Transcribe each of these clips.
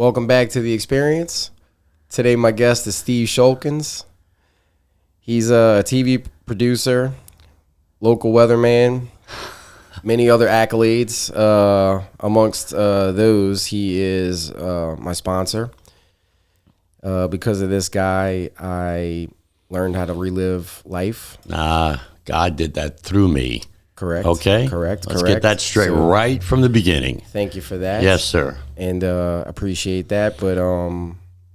Welcome back to The Experience. Today my guest is Steve Shulkins. He's a TV producer, local weatherman, many other accolades. Amongst those, he is my sponsor. Because of this guy, I learned how to relive life. God did that through me. Correct. Okay. Correct. Let's get that straight right from the beginning. Thank you for that. Yes, sir. And appreciate that. But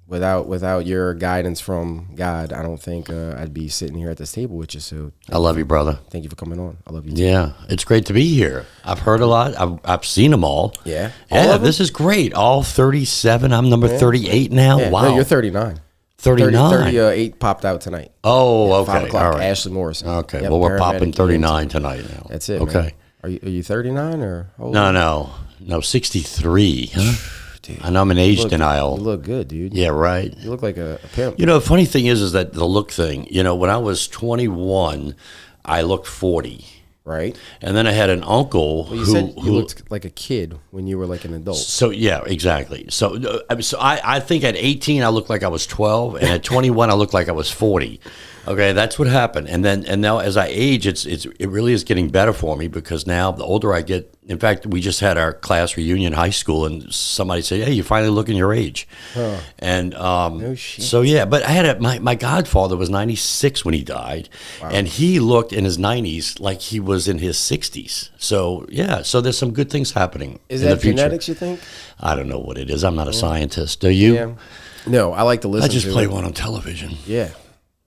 without your guidance from God, I don't think I'd be sitting here at this table with you. So I love you, brother. Thank you for coming on. I love you too. Yeah, it's great to be here. I've heard a lot. I've seen them all. Yeah. Yeah, this is great. All 37. I'm number 38 now. Yeah. Wow. No, you're 39. 39. 38 popped out tonight. Oh, okay. 5 o'clock. All right. Ashley Morrison. Okay. Yep, well, we're popping paramedic 39 tonight now. That's it. Okay. Man. Are you 39 or how old? No, 63. Huh? Dude, I know I'm in age denial. You look good, dude. Yeah, right. You look like a pimp. You know, the funny thing is that the look thing, when I was 21, I looked 40. Right. And then I had an uncle You said you looked like a kid when you were like an adult. So, yeah, exactly. So I think at 18, I looked like I was 12. And at 21, I looked like I was 40. Okay, that's what happened. And now as I age, it really is getting better for me because now the older I get, in fact, we just had our class reunion in high school and somebody said, hey, you're finally looking your age. Huh. And no shit. So, yeah, but I had my godfather was 96 when he died. Wow. And he looked in his 90s like he was in his 60s. So, yeah, so there's some good things happening. Is that genetics, you think? I don't know what it is. I'm not a scientist. Do you? Yeah. No, I like to listen to it. I just play one on television. Yeah.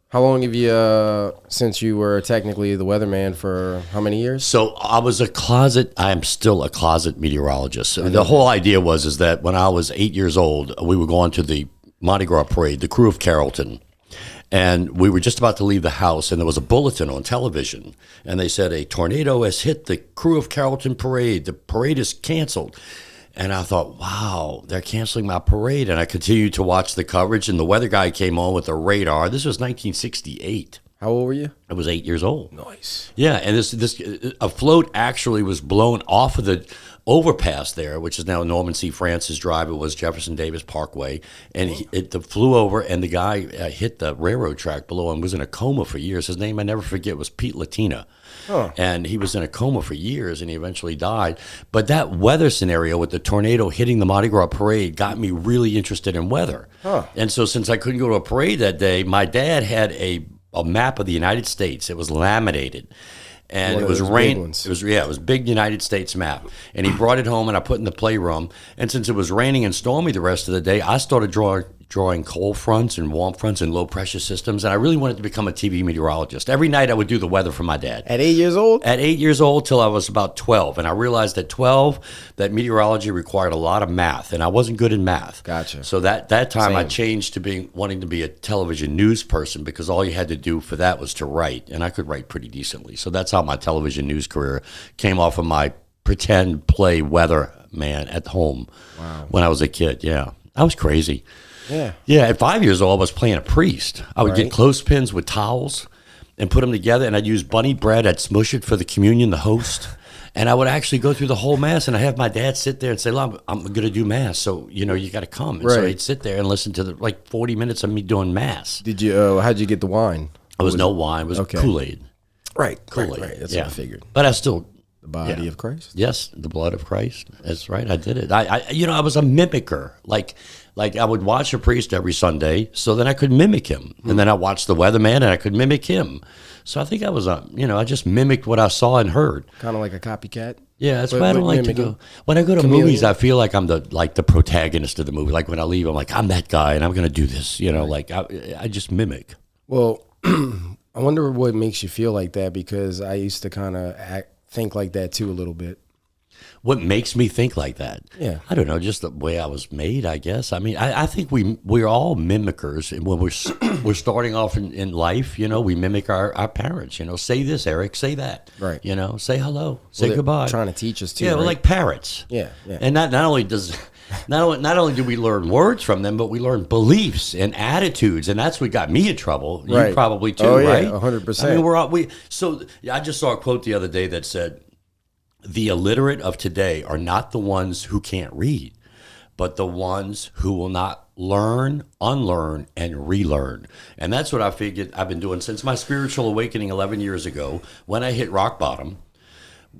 How long have you, since you were technically the weatherman for how many years? So I am still a closet meteorologist. So the whole idea is that when I was 8 years old, we were going to the Mardi Gras parade, the crew of Carrollton. And we were just about to leave the house, and there was a bulletin on television. And they said, a tornado has hit the crew of Carrollton parade. The parade is canceled. And I thought, wow, they're canceling my parade. And I continued to watch the coverage, and the weather guy came on with a radar. This was 1968. How old were you? I was 8 years old. Nice. Yeah, and a float actually was blown off of the overpass there, which is now Norman C. Francis Drive. It was Jefferson Davis Parkway, and it flew over, and the guy hit the railroad track below and was in a coma for years. His name I never forget was Pete Latina. Huh. And he was in a coma for years, and he eventually died. But that weather scenario with the tornado hitting the Mardi Gras parade got me really interested in weather. Huh. And so since I couldn't go to a parade that day, my dad had a map of the United States. It was laminated. And it was rain. It was big United States map. And he brought it home, and I put it in the playroom. And since it was raining and stormy the rest of the day, I started drawing cold fronts and warm fronts and low pressure systems. And I really wanted to become a TV meteorologist. Every night I would do the weather for my dad. At 8 years old? At 8 years old till I was about 12. And I realized at 12 that meteorology required a lot of math, and I wasn't good in math. Gotcha. So that time I changed to wanting to be a television news person, because all you had to do for that was to write, and I could write pretty decently. So that's how my television news career came off of my pretend play weather man at home. Wow. When I was a kid. Yeah, I was crazy. Yeah. Yeah, at 5 years old, I was playing a priest. I would get clothespins with towels and put them together, and I'd use bunny bread. I'd smush it for the communion, the host. And I would actually go through the whole Mass, and I'd have my dad sit there and say, I'm going to do Mass, so, you got to come. And so he'd sit there and listen to 40 minutes of me doing Mass. Did you, how'd you get the wine? It was no wine. It was Kool-Aid. Right. Kool-Aid. Right. That's what I figured. But I still... The body of Christ? Yes, the blood of Christ. That's right. I did it. I was a mimicker. Like I would watch a priest every Sunday, so then I could mimic him. And then I watched the weatherman, and I could mimic him. So I think I was I just mimicked what I saw and heard. Kind of like a copycat? Yeah, that's why I don't like to go. When I go to movies, I feel like I'm the protagonist of the movie. Like when I leave, I'm like, I'm that guy, and I'm going to do this. Like I just mimic. Well, I wonder what makes you feel like that, because I used to kind of think like that too a little bit. What makes me think like that? Yeah, I don't know, just the way I was made, I guess. I mean, I think we're all mimickers, and when we're starting off in life, we mimic our parents. Say this, Eric. Say that. Right. Say hello. Say goodbye. Trying to teach us too. Yeah, right? we're like parrots. Yeah. And not only do we learn words from them, but we learn beliefs and attitudes, and that's what got me in trouble. Right. You probably too, oh, yeah, right? 100%. I mean, So I just saw a quote the other day that said, "The illiterate of today are not the ones who can't read, but the ones who will not learn, unlearn, and relearn. And that's what I figured I've been doing since my spiritual awakening 11 years ago when I hit rock bottom.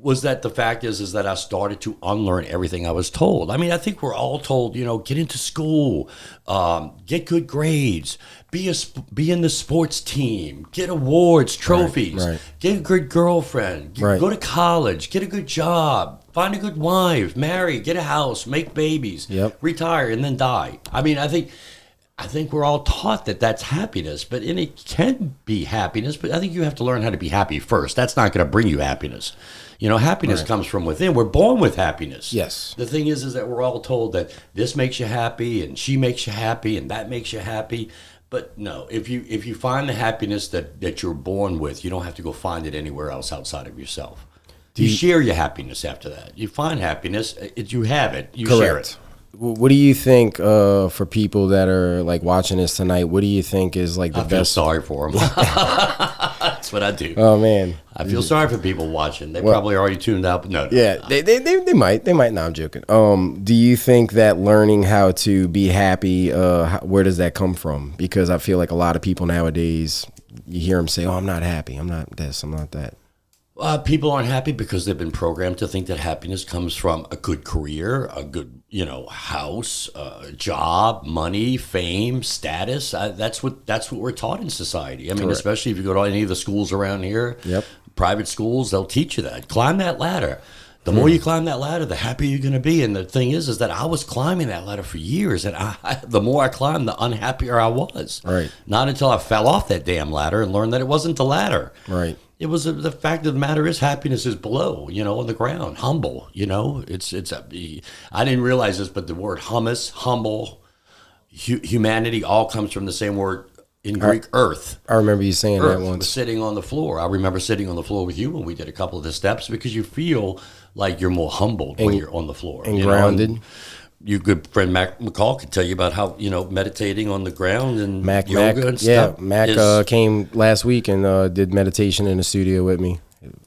Was that the fact is that I started to unlearn everything I was told. I mean, I think we're all told, get into school, get good grades, be in the sports team, get awards, trophies, right. Get a good girlfriend, go to college, get a good job, find a good wife, marry, get a house, make babies, retire, and then die. I mean, I think we're all taught that that's happiness, and it can be happiness, but I think you have to learn how to be happy first. That's not going to bring you happiness. Happiness comes from within. We're born with happiness. Yes. The thing is that we're all told that this makes you happy, and she makes you happy, and that makes you happy. But no, if you find the happiness that you're born with, you don't have to go find it anywhere else outside of yourself. You share your happiness after that. You find happiness, you have it, you share it. What do you think for people that are like watching this tonight? What do you think is like the best? I feel sorry for them. That's what I do. Oh man, I feel sorry for people watching. They probably already tuned out, but no. Yeah, they might. No, I'm joking. Do you think that learning how to be happy, where does that come from? Because I feel like a lot of people nowadays, you hear them say, "Oh, I'm not happy. I'm not this. I'm not that." People aren't happy because they've been programmed to think that happiness comes from a good career, a good, house, job, money, fame, status. That's what we're taught in society. I mean, especially if you go to any of the schools around here, private schools, they'll teach you that. Climb that ladder. The more you climb that ladder, the happier you're going to be. And the thing is that I was climbing that ladder for years, and the more I climbed, the unhappier I was. Right. Not until I fell off that damn ladder and learned that it wasn't the ladder. Right. It was the fact of the matter is happiness is below, on the ground, humble. I didn't realize this, but the word hummus, humble, humanity all comes from the same word in Greek, earth. I remember you saying Earth that once. Sitting on the floor. I remember sitting on the floor with you when we did a couple of the steps because you feel like you're more humbled when you're on the floor. And grounded. Your good friend Mac McCall could tell you about how meditating on the ground and yoga and stuff. Yeah, Mac came last week and did meditation in the studio with me.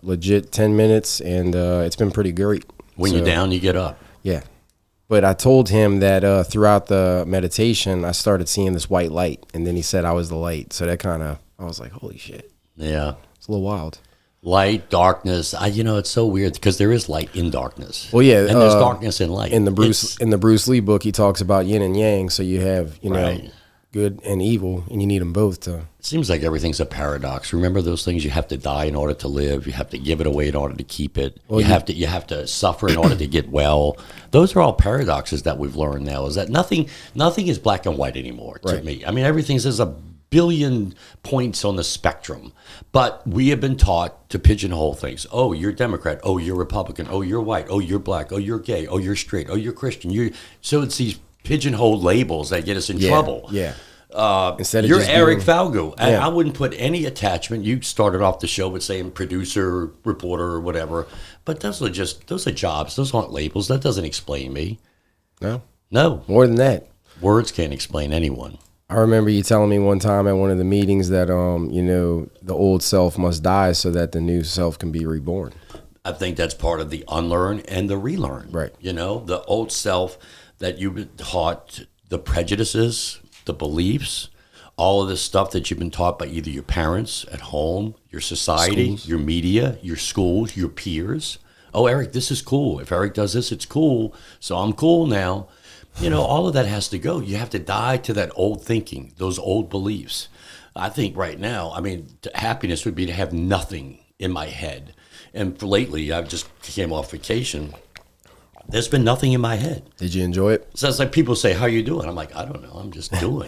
Legit 10 minutes, and it's been pretty great. When you're down, you get up. Yeah, but I told him that throughout the meditation, I started seeing this white light, and then he said I was the light. So that I was like, holy shit. Yeah, it's a little wild. Light, darkness. It's so weird because there is light in darkness. Well, yeah, and there's darkness in light. In the Bruce Lee book, he talks about yin and yang. So you have good and evil, and you need them both to. It seems like everything's a paradox. Remember those things? You have to die in order to live. You have to give it away in order to keep it. Well, you have to suffer in order to get well. Those are all paradoxes that we've learned now. Is that nothing is black and white anymore to me. I mean, everything says a billion points on the spectrum, but we have been taught to pigeonhole things. Oh, you're Democrat. Oh, you're Republican. Oh, you're white. Oh, you're black. Oh, you're gay. Oh, you're straight. Oh, you're Christian. So it's these pigeonhole labels that get us in trouble. Yeah. Instead of you're Eric Falgo. I wouldn't put any attachment. You started off the show with saying producer, reporter, or whatever, but those are jobs. Those aren't labels. That doesn't explain me. No. More than that. Words can't explain anyone. I remember you telling me one time at one of the meetings that, the old self must die so that the new self can be reborn. I think that's part of the unlearn and the relearn. Right. The old self that you've been taught, the prejudices, the beliefs, all of this stuff that you've been taught by either your parents at home, your society, your media, your schools, your peers. Oh, Eric, this is cool. If Eric does this, it's cool. So I'm cool now. All of that has to go. You have to die to that old thinking, those old beliefs. I think right now, happiness would be to have nothing in my head. And lately, I just came off vacation. There's been nothing in my head. Did you enjoy it? So it's like people say, "How you doing?" I'm like, "I don't know. I'm just doing.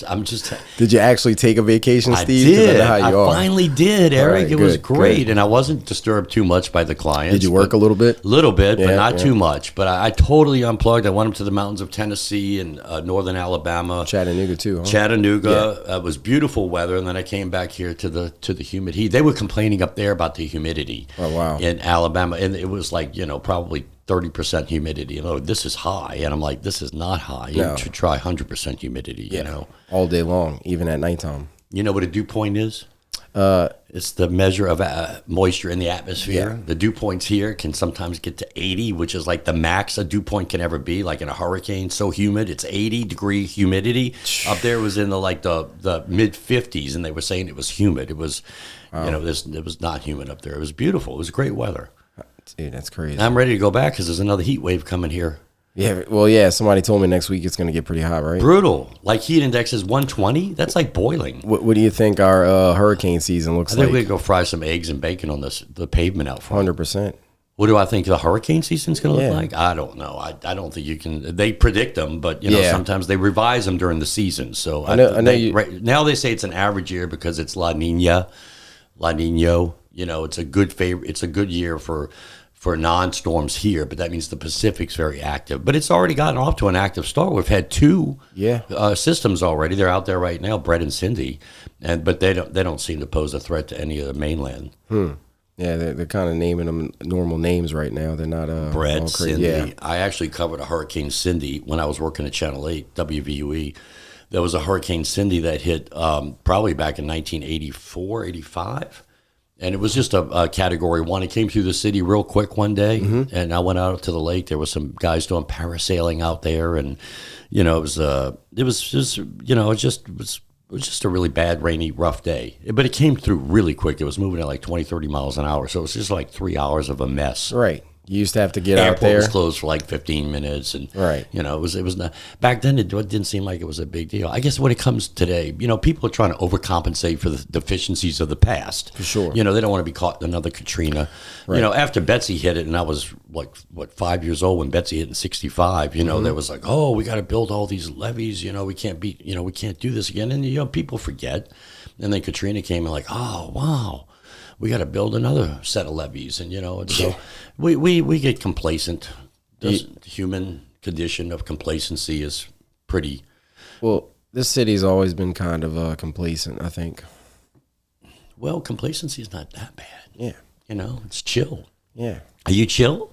I'm just." Did you actually take a vacation, Steve? I did. I finally did, Eric. It was great, and I wasn't disturbed too much by the clients. Did you work a little bit? Little bit, but not too much. But I totally unplugged. I went up to the mountains of Tennessee and northern Alabama, Chattanooga too. Huh? Chattanooga. It was beautiful weather, and then I came back here to the humid heat. They were complaining up there about the humidity. Oh wow! In Alabama, and it was like probably 30% humidity. This is high. And I'm like, this is not high. You should try 100% humidity, all day long, even at nighttime. You know what a dew point is? It's the measure of moisture in the atmosphere. Yeah. The dew points here can sometimes get to 80, which is like the max a dew point can ever be. Like in a hurricane, so humid, it's 80-degree humidity. Up there was in the mid 50s, and they were saying it was humid. It was, it was not humid up there. It was beautiful. It was great weather. Dude, that's crazy. I'm ready to go back because there's another heat wave coming here. Yeah, well, yeah. Somebody told me next week it's going to get pretty hot, right? Brutal. Like heat index is 120. That's like boiling. What do you think our hurricane season looks I think like? we could go fry some eggs and bacon on the pavement out front. 100%. What do I think the hurricane season's going to Yeah. look like? I don't know. I don't think you can. They predict them, but Yeah. sometimes they revise them during the season. So I know right now they say it's an average year because it's La Nina, La Nino. It's a good It's a good year for non-storms here, but that means the Pacific's very active. But it's already gotten off to an active start. We've had two systems already. They're out there right now, Brett and Cindy, but they don't seem to pose a threat to any of the mainland. Yeah, they're kind of naming them normal names right now. They're not Brett, all crazy. Cindy. Yeah. I actually covered a Hurricane Cindy when I was working at Channel 8, WVUE. There was a Hurricane Cindy that hit probably back in 1984, 85. And it was just a Category 1. It came through the city real quick one day, and I went out to the lake. There were some guys doing parasailing out there, and it was just a really bad, rainy, rough day. But it came through really quick. It was moving at like 20, 30 miles an hour, so it was just like 3 hours of a mess. Right. You used to have to get Airport out there. was closed for like 15 minutes, and Right. it was not, back then. It didn't seem like it was a big deal. I guess when it comes today, people are trying to overcompensate for the deficiencies of the past. For sure. They don't want to be caught in another Katrina. Right. After Betsy hit it, and I was like 5 years old when Betsy hit in '65. There was like, oh, we got to build all these levees. We can't we can't do this again. And people forget. And then Katrina came and like, oh wow. We got to build another set of levees, and so we get complacent. The human condition of complacency is pretty. Well, this city's always been kind of complacent, I think. Well, complacency is not that bad. Yeah. It's chill. Yeah. Are you chill?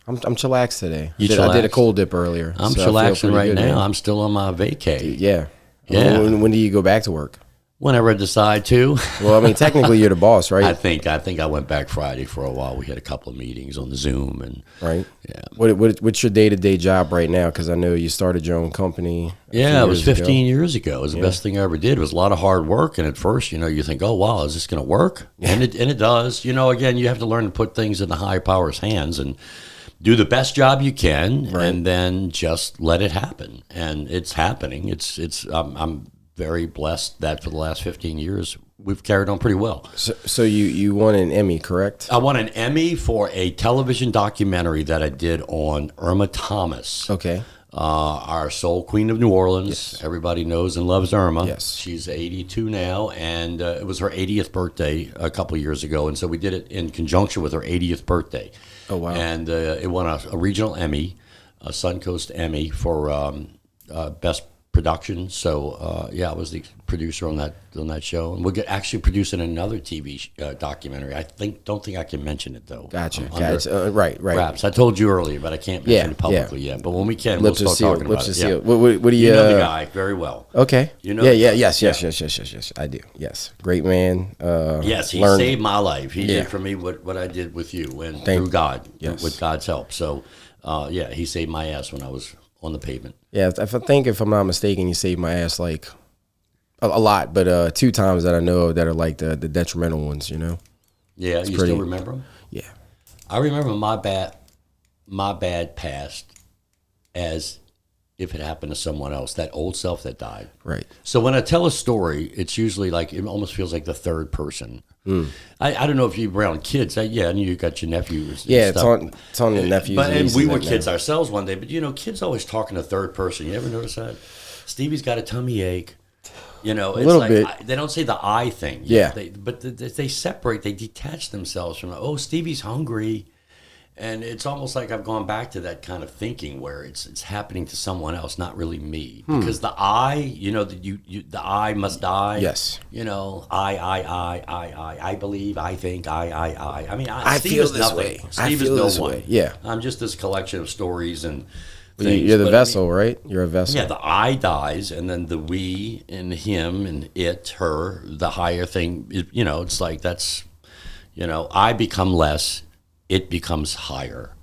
I'm chillaxed today. You I did a chillaxed? cold dip earlier. I'm so I feel chillaxing pretty right good, now. man. I'm still on my vacay. Yeah. Yeah. When do you go back to work? Whenever I decide to. Well, I mean, technically you're the boss, right? I think I went back Friday for a while. We had a couple of meetings on the Zoom, and Right. yeah. What's your day-to-day job right now? Because I know you started your own company. Yeah, it was 15 years ago. It was the best thing I ever did. It was a lot of hard work, and at first, you think, oh wow, is this going to work? And it does. Again, you have to learn to put things in the higher power's hands and do the best job you can, Right. and then just let it happen. And it's happening. I'm very blessed that for the last 15 years we've carried on pretty well. So you won an Emmy, correct? I won an Emmy for a television documentary that I did on Irma Thomas. Okay. Our soul queen of New Orleans. Yes. Everybody knows and loves Irma. Yes. She's 82 now, and it was her 80th birthday a couple of years ago, and so we did it in conjunction with her 80th birthday. Oh, wow. And it won a regional Emmy, a Suncoast Emmy for best production. So I was the producer on that show, and we're actually producing another TV documentary. Don't think I can mention it though. Gotcha. I'm under Gotcha. Right. wraps. I told you earlier, but I can't mention it publicly yet. But when we can, Lips we'll are start sealed. talking Lips about are it. sealed. What do you? You know the guy very well. Okay. You know Yeah. the Yeah. guy. Yes. I do. Yes. Great man. Yes, he learned- saved my life. He Yeah. did for me what I did with you, and Thank through God, yes. with God's help. So, he saved my ass when I was on the pavement. Yeah. If I'm not mistaken, you saved my ass like a lot, but 2 times that I know of that are like the detrimental ones. Yeah, you pretty- still remember him? Yeah. I remember my bad past as if it happened to someone else, that old self that died. Right. So when I tell a story, it's usually like, it almost feels like the third person. I don't know if you're around kids. And you got your nephews. Yeah. and It's stuff. on the nephews. But and nieces we were right now. kids ourselves one day. But kids always talk in the third person. You ever notice that? Stevie's got a tummy ache. It's little like bit. They don't say the I thing. Yeah. But they separate. They detach themselves from. Oh, Stevie's hungry, and it's almost like I've gone back to that kind of thinking where it's happening to someone else, not really me. Because the I, the I must die. Yes. I believe, I think, I mean, I Steve feel is this nothing. way. Steve I is feel no this one. way. Yeah. I'm just this collection of stories and things. You're the But, I vessel, right? You're a vessel. yeah, the I dies, and then the we and him and it, her, the higher thing. It's like that's, I become less, it becomes higher.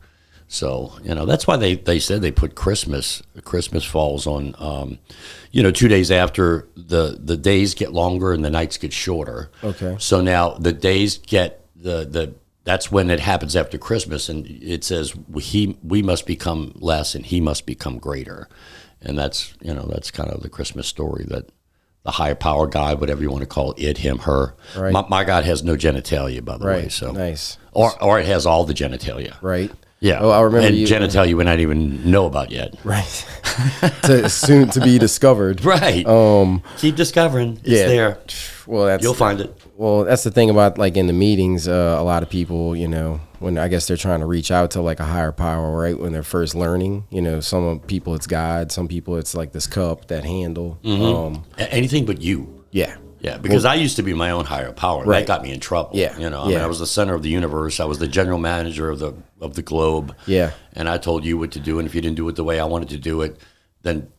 So that's why they said they put Christmas. Christmas falls on, 2 days after the days get longer and the nights get shorter. Okay. So now the days get that's when it happens after Christmas, and it says we must become less and he must become greater, and that's kind of the Christmas story, that the higher power, God, whatever you want to call it, him, her. Right. My God has no genitalia, by the way. So nice. Or it has all the genitalia. Right. Yeah. Oh, I remember and you. genitalia we not even know about yet. Right. Soon to be discovered. Right. Keep discovering. It's there. Well, You'll find it. Well, that's the thing about, like, in the meetings, a lot of people, when I guess they're trying to reach out to, like, a higher power, right? When they're first learning, some people it's God, some people it's like this cup, that handle. Mm-hmm. Anything but you. Yeah. Yeah, because I used to be my own higher power. Right. That got me in trouble. Yeah. I mean, I was the center of the universe. I was the general manager of the globe. Yeah. And I told you what to do, and if you didn't do it the way I wanted to do it, then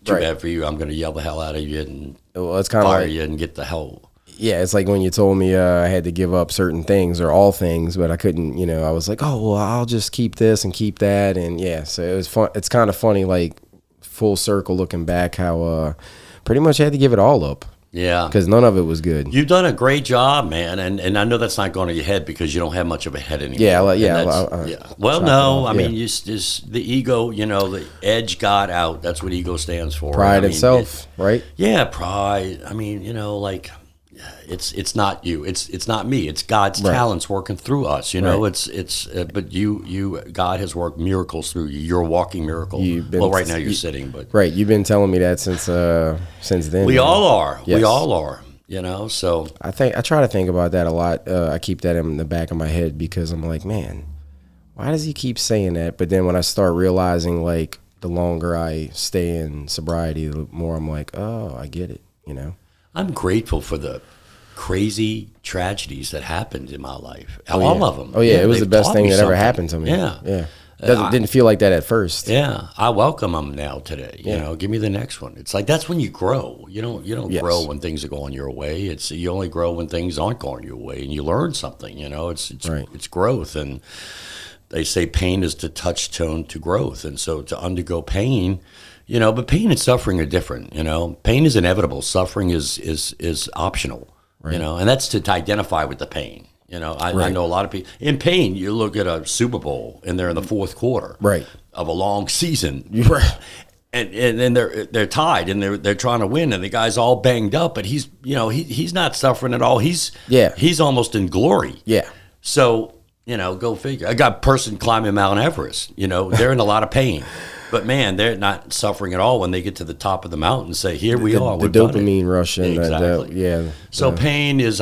too bad for you. I'm going to yell the hell out of you and it's kind of fire like, you and get the hell. Yeah, it's like when you told me I had to give up certain things or all things, but I couldn't, I was like, oh, well, I'll just keep this and keep that. And yeah, so it was fun. It's kind of funny, like, full circle looking back, how pretty much I had to give it all up. Yeah. Because none of it was good. You've done a great job, man. And I know that's not going to your head because you don't have much of a head anymore. Yeah, Well, no, I mean, just the ego, the edge got out. That's what ego stands for. Pride itself, right? Yeah, pride. I mean, like, it's not you. It's not me. It's God's talents working through us. Right. But God has worked miracles through you. You're a walking miracle. Right now you're sitting, but right. You've been telling me that since then. We all are. Yes. We all are. So I try to think about that a lot. I keep that in the back of my head because I'm like, man, why does he keep saying that? But then when I start realizing, like, the longer I stay in sobriety, the more I'm like, oh, I get it. I'm grateful for the crazy tragedies that happened in my life. All of them. Oh, yeah. It was the best thing that ever happened to me. Yeah. Yeah. Didn't feel like that at first. Yeah. I welcome them now today. Give me the next one. It's like, that's when you grow. You don't grow when things are going your way. You only grow when things aren't going your way, and you learn something. It's growth. And they say pain is the touchstone to growth. And so to undergo pain, but pain and suffering are different. Pain is inevitable. Suffering is optional. Right. And that's to identify with the pain. I know a lot of people in pain. You look at a Super Bowl and they're in the fourth quarter of a long season, and then they're tied and they're trying to win, and the guy's all banged up, but he's not suffering at all. He's almost in glory. Yeah. So go figure. I got a person climbing Mount Everest. They're in a lot of pain. But man, they're not suffering at all when they get to the top of the mountain and say, "Here we are." The dopamine rush, and exactly. So pain is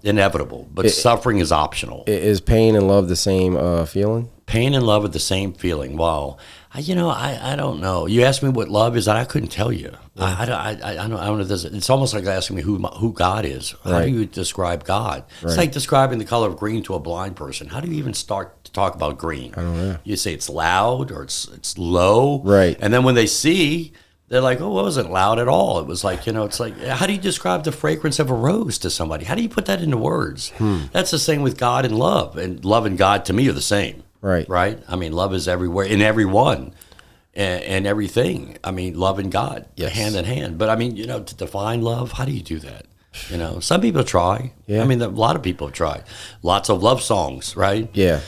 inevitable, but suffering is optional. Is pain and love the same feeling? Pain and love are the same feeling. Wow. I don't know. You asked me what love is, and I couldn't tell you. I don't know. It's almost like asking me who God is. How do you describe God? It's like describing the color of green to a blind person. How do you even start to talk about green? I don't know. You say it's loud or it's low. Right. And then when they see, they're like, oh, it wasn't loud at all. It was like, it's like, how do you describe the fragrance of a rose to somebody? How do you put that into words? That's the same with God and love. And love and God, to me, are the same. Right. I mean, love is everywhere, in everyone, and everything. I mean, love and God, hand in hand. But I mean, to define love, how do you do that? Some people try. Yeah. I mean, a lot of people have tried. Lots of love songs, right? Yeah.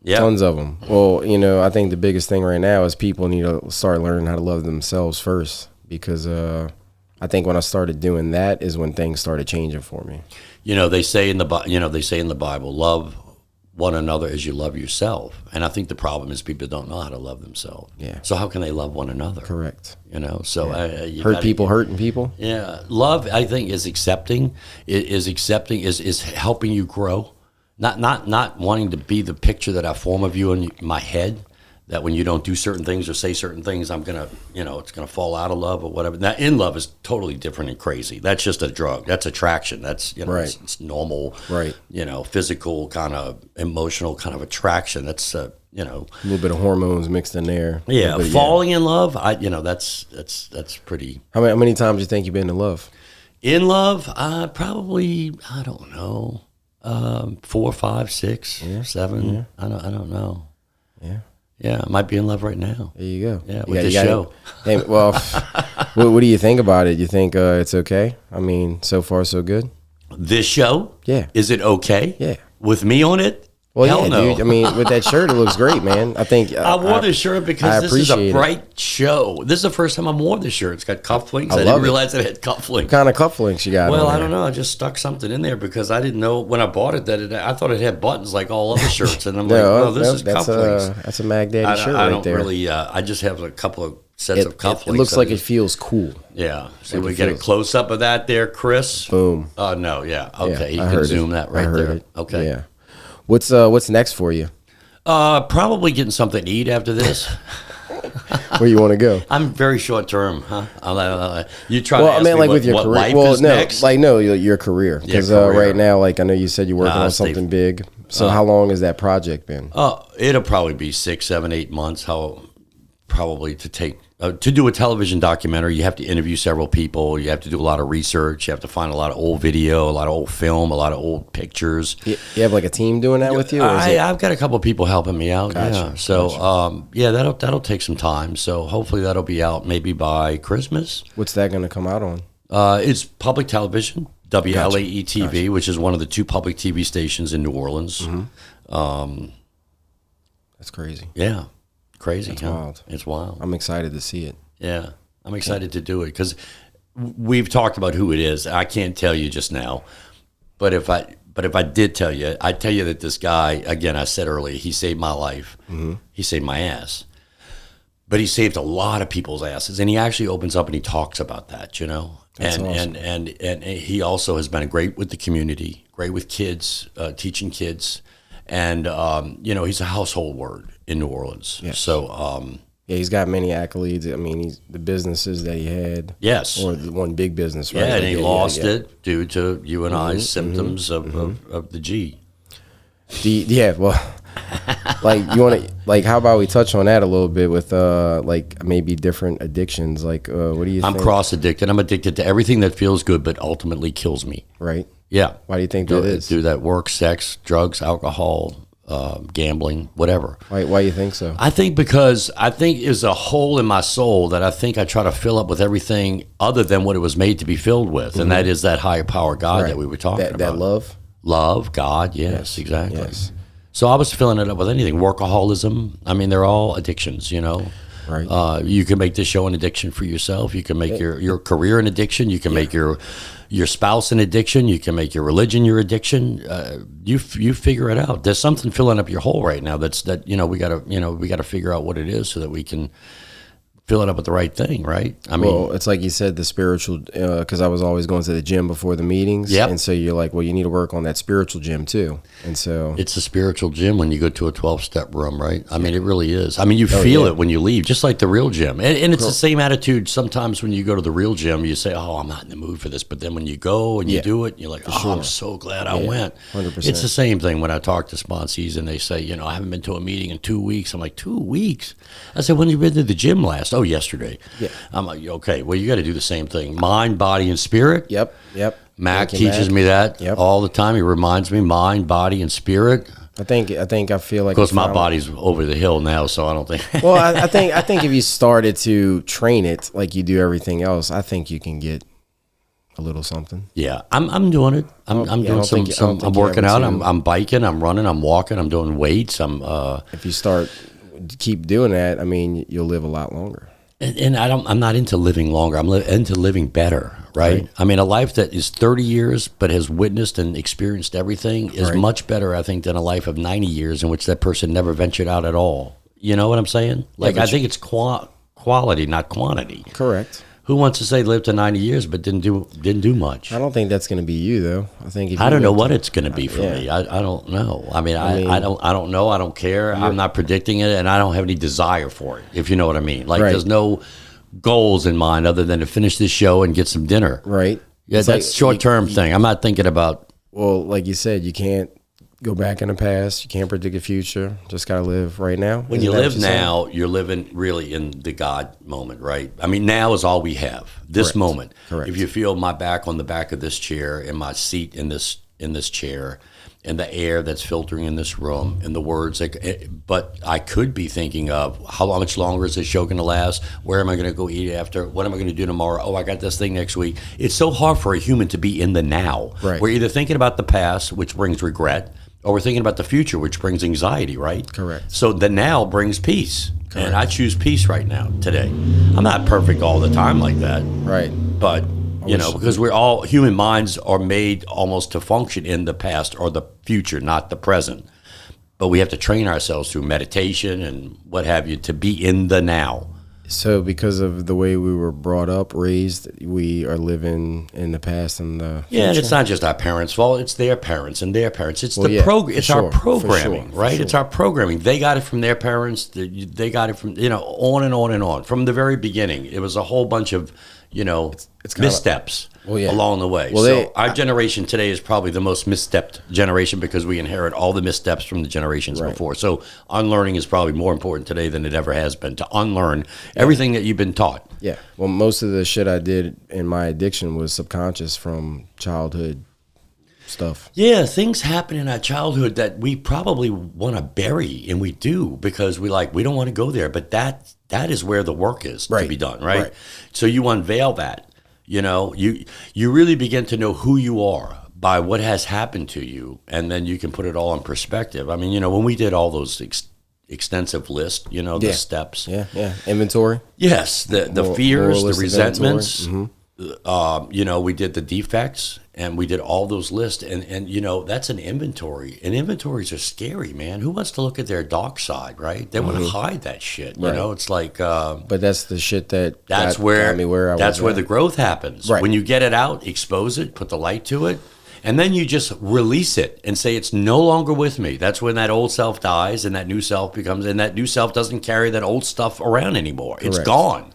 Tons of them. Well, I think the biggest thing right now is people need to start learning how to love themselves first, because I think when I started doing that is when things started changing for me. They say in the Bible, love one another as you love yourself. And I think the problem is people don't know how to love themselves. Yeah. So how can they love one another? Correct. So hurting people. Yeah. Love, I think, is accepting, is helping you grow. Not wanting to be the picture that I form of you in my head, that when you don't do certain things or say certain things, I'm gonna, it's gonna fall out of love or whatever. Now, in love is totally different and crazy. That's just a drug. That's attraction. That's it's normal, physical kind of emotional kind of attraction. That's you know, A little bit of hormones mixed in there. yeah, falling in love. That's pretty. How many times you think you've been in love? In love, probably, I don't know, 4, 5, 6, 7. Yeah. I don't know. Yeah. Yeah, I might be in love right now. There you go. Yeah, with this show. Hey, well, what do you think about it? You think it's okay? I mean, so far so good. This show? Yeah. Is it okay? Yeah. With me on it? Well, Hell yeah, no. dude. I mean, with that shirt, it looks great, man. I think I wore this shirt because this is a bright show. This is the first time I wore this shirt. It's got cufflinks. I didn't realize it had cufflinks. What kind of cufflinks you got? Well, I don't know. I just stuck something in there because I didn't know when I bought it that I thought it had buttons like all other shirts, and I'm like, "Oh, this is cufflinks." That's a Mag Daddy shirt I right don't there. really. I just have a couple of sets of cufflinks. It looks like it feels cool. Yeah. So we get a close up of that there, Chris. Boom. Oh no. Yeah. Okay. Yeah, you can zoom that right there. It. Okay. Yeah. What's next for you? Probably getting something to eat after this. Where you want to go? I'm very short term, huh? You try Well, to ask I mean, me like what, with your what career. life Well, is no, next? your career. Because career. right now, like I know you said you're working on something big. So how long has that project been? It'll probably be 6, 7, 8 months. Probably to take to do a television documentary, you have to interview several people. You have to do a lot of research. You have to find a lot of old video, a lot of old film, a lot of old pictures. You have like a team doing that with you? Or I've got a couple of people helping me out. Gotcha, Yeah. So that'll take some time. So hopefully that'll be out maybe by Christmas. What's that going to come out on? It's public television, WLAE TV, which is one of the 2 public TV stations in New Orleans. Mm-hmm. That's crazy. Yeah. Crazy. It's wild. It's wild. I'm excited to see it. Yeah. I'm excited to do it because we've talked about who it is. I can't tell you just now, but if I did tell you, I'd tell you that this guy, again, I said earlier, he saved my life. Mm-hmm. He saved my ass. But he saved a lot of people's asses, and he actually opens up and he talks about that, you know. That's awesome. And he also has been great with the community, great with kids, teaching kids, and he's a household word in New Orleans. Yes. So he's got many accolades. I mean, he's the businesses that he had. Yes. Or the one big business, right? Yeah, and he lost it due to you and I's symptoms of the G. Well, like you want to, like, how about we touch on that a little bit with like maybe different addictions? Like, what do you think? I'm cross addicted. I'm addicted to everything that feels good but ultimately kills me. Right. Yeah. Why do you think that is? Do that work, sex, drugs, alcohol, gambling, whatever. Why do you think so? I think because there's a hole in my soul that I think I try to fill up with everything other than what it was made to be filled with, and that is that higher power God that we were talking about. That love? Love, God, yes, exactly. Yes. So I was filling it up with anything. Workaholism. I mean, they're all addictions, you know. Right. You can make this show an addiction for yourself. You can make your career an addiction. You can make your spouse an addiction. You can make your religion your addiction. You figure it out. There's something filling up your hole right now. We gotta figure out what it is so that we can fill it up with the right thing, right? I mean, well, it's like you said, the spiritual, because I was always going to the gym before the meetings. Yep. And so you're like, well, you need to work on that spiritual gym too. And so it's a spiritual gym when you go to a 12-step room, right? I mean, it really is. I mean, you feel it when you leave, just like the real gym. And it's the same attitude sometimes when you go to the real gym, you say, oh, I'm not in the mood for this. But then when you go and you do it, you're like, I'm so glad I went. 100%. It's the same thing when I talk to sponsees and they say, I haven't been to a meeting in 2 weeks. I'm like, 2 weeks? I said, when have you been to the gym last? Oh, yesterday. Yeah. I'm like, okay, well, you got to do the same thing. Mind, body, and spirit. Yep. Mac teaches me that all the time. He reminds me mind, body, and spirit. I feel like, of course, my body's over the hill now, so I don't think. Well, I think if you started to train it like you do everything else, I think you can get a little something. Yeah, I'm doing it. I'm doing some. I'm working out. I'm biking. I'm running. I'm walking. I'm doing weights. If you keep doing that, I mean, you'll live a lot longer. And I'm not into living longer. I'm into living better, right? I mean, a life that is 30 years but has witnessed and experienced everything is much better, I think, than a life of 90 years in which that person never ventured out at all. You know what I'm saying? Like, I think it's quality, not quantity. Correct. Who wants to say lived to 90 years but didn't do much? I don't think that's going to be you, though. I don't know what it's going to be for me. I don't know. I mean, I don't know. I don't care. I'm not predicting it, and I don't have any desire for it, if you know what I mean. Like, there's no goals in mind other than to finish this show and get some dinner. Right. Yeah, that's short-term thing. I'm not thinking about... Well, like you said, you can't go back in the past. You can't predict the future. Just gotta live right now. When you live now, you're living really in the God moment, right? I mean, now is all we have. This moment. Correct. If you feel my back on the back of this chair and my seat in this chair, and the air that's filtering in this room, and the words, but I could be thinking of how much longer is this show going to last? Where am I going to go eat after? What am I going to do tomorrow? Oh, I got this thing next week. It's so hard for a human to be in the now. Right. We're either thinking about the past, which brings regret, or we're thinking about the future, which brings anxiety, right? Correct. So the now brings peace. Correct. And I choose peace right now, today. I'm not perfect all the time like that. Right. But, because we're all, human minds are made almost to function in the past or the future, not the present. But we have to train ourselves through meditation and what have you to be in the now. So because of the way we were brought up, raised, we are living in the past and the future? Yeah, and it's not just our parents' fault. It's their parents and their parents. It's It's our programming, right? It's our programming. They got it from their parents. They got it from, on and on and on. From the very beginning, it was a whole bunch of, missteps along the way. Well, our generation today is probably the most misstepped generation because we inherit all the missteps from the generations before. So unlearning is probably more important today than it ever has been, to unlearn everything that you've been taught. Yeah. Well, most of the shit I did in my addiction was subconscious from childhood stuff. Yeah, things happen in our childhood that we probably want to bury, and we do because we don't want to go there. But that is where the work is to be done, right? So you unveil that. You really begin to know who you are by what has happened to you, and then you can put it all in perspective. I mean, when we did all those extensive lists, the steps. Yeah. Inventory. Yes, the fears, the resentments. We did the defects, and we did all those lists, and that's an inventory. And inventories are scary, man. Who wants to look at their dark side, right? They want to hide that shit. It's like. But that's the shit got me where I was. That's where the growth happens. Right. When you get it out, expose it, put the light to it. And then you just release it and say, it's no longer with me. That's when that old self dies and that new self becomes, and that new self doesn't carry that old stuff around anymore. Correct. It's gone.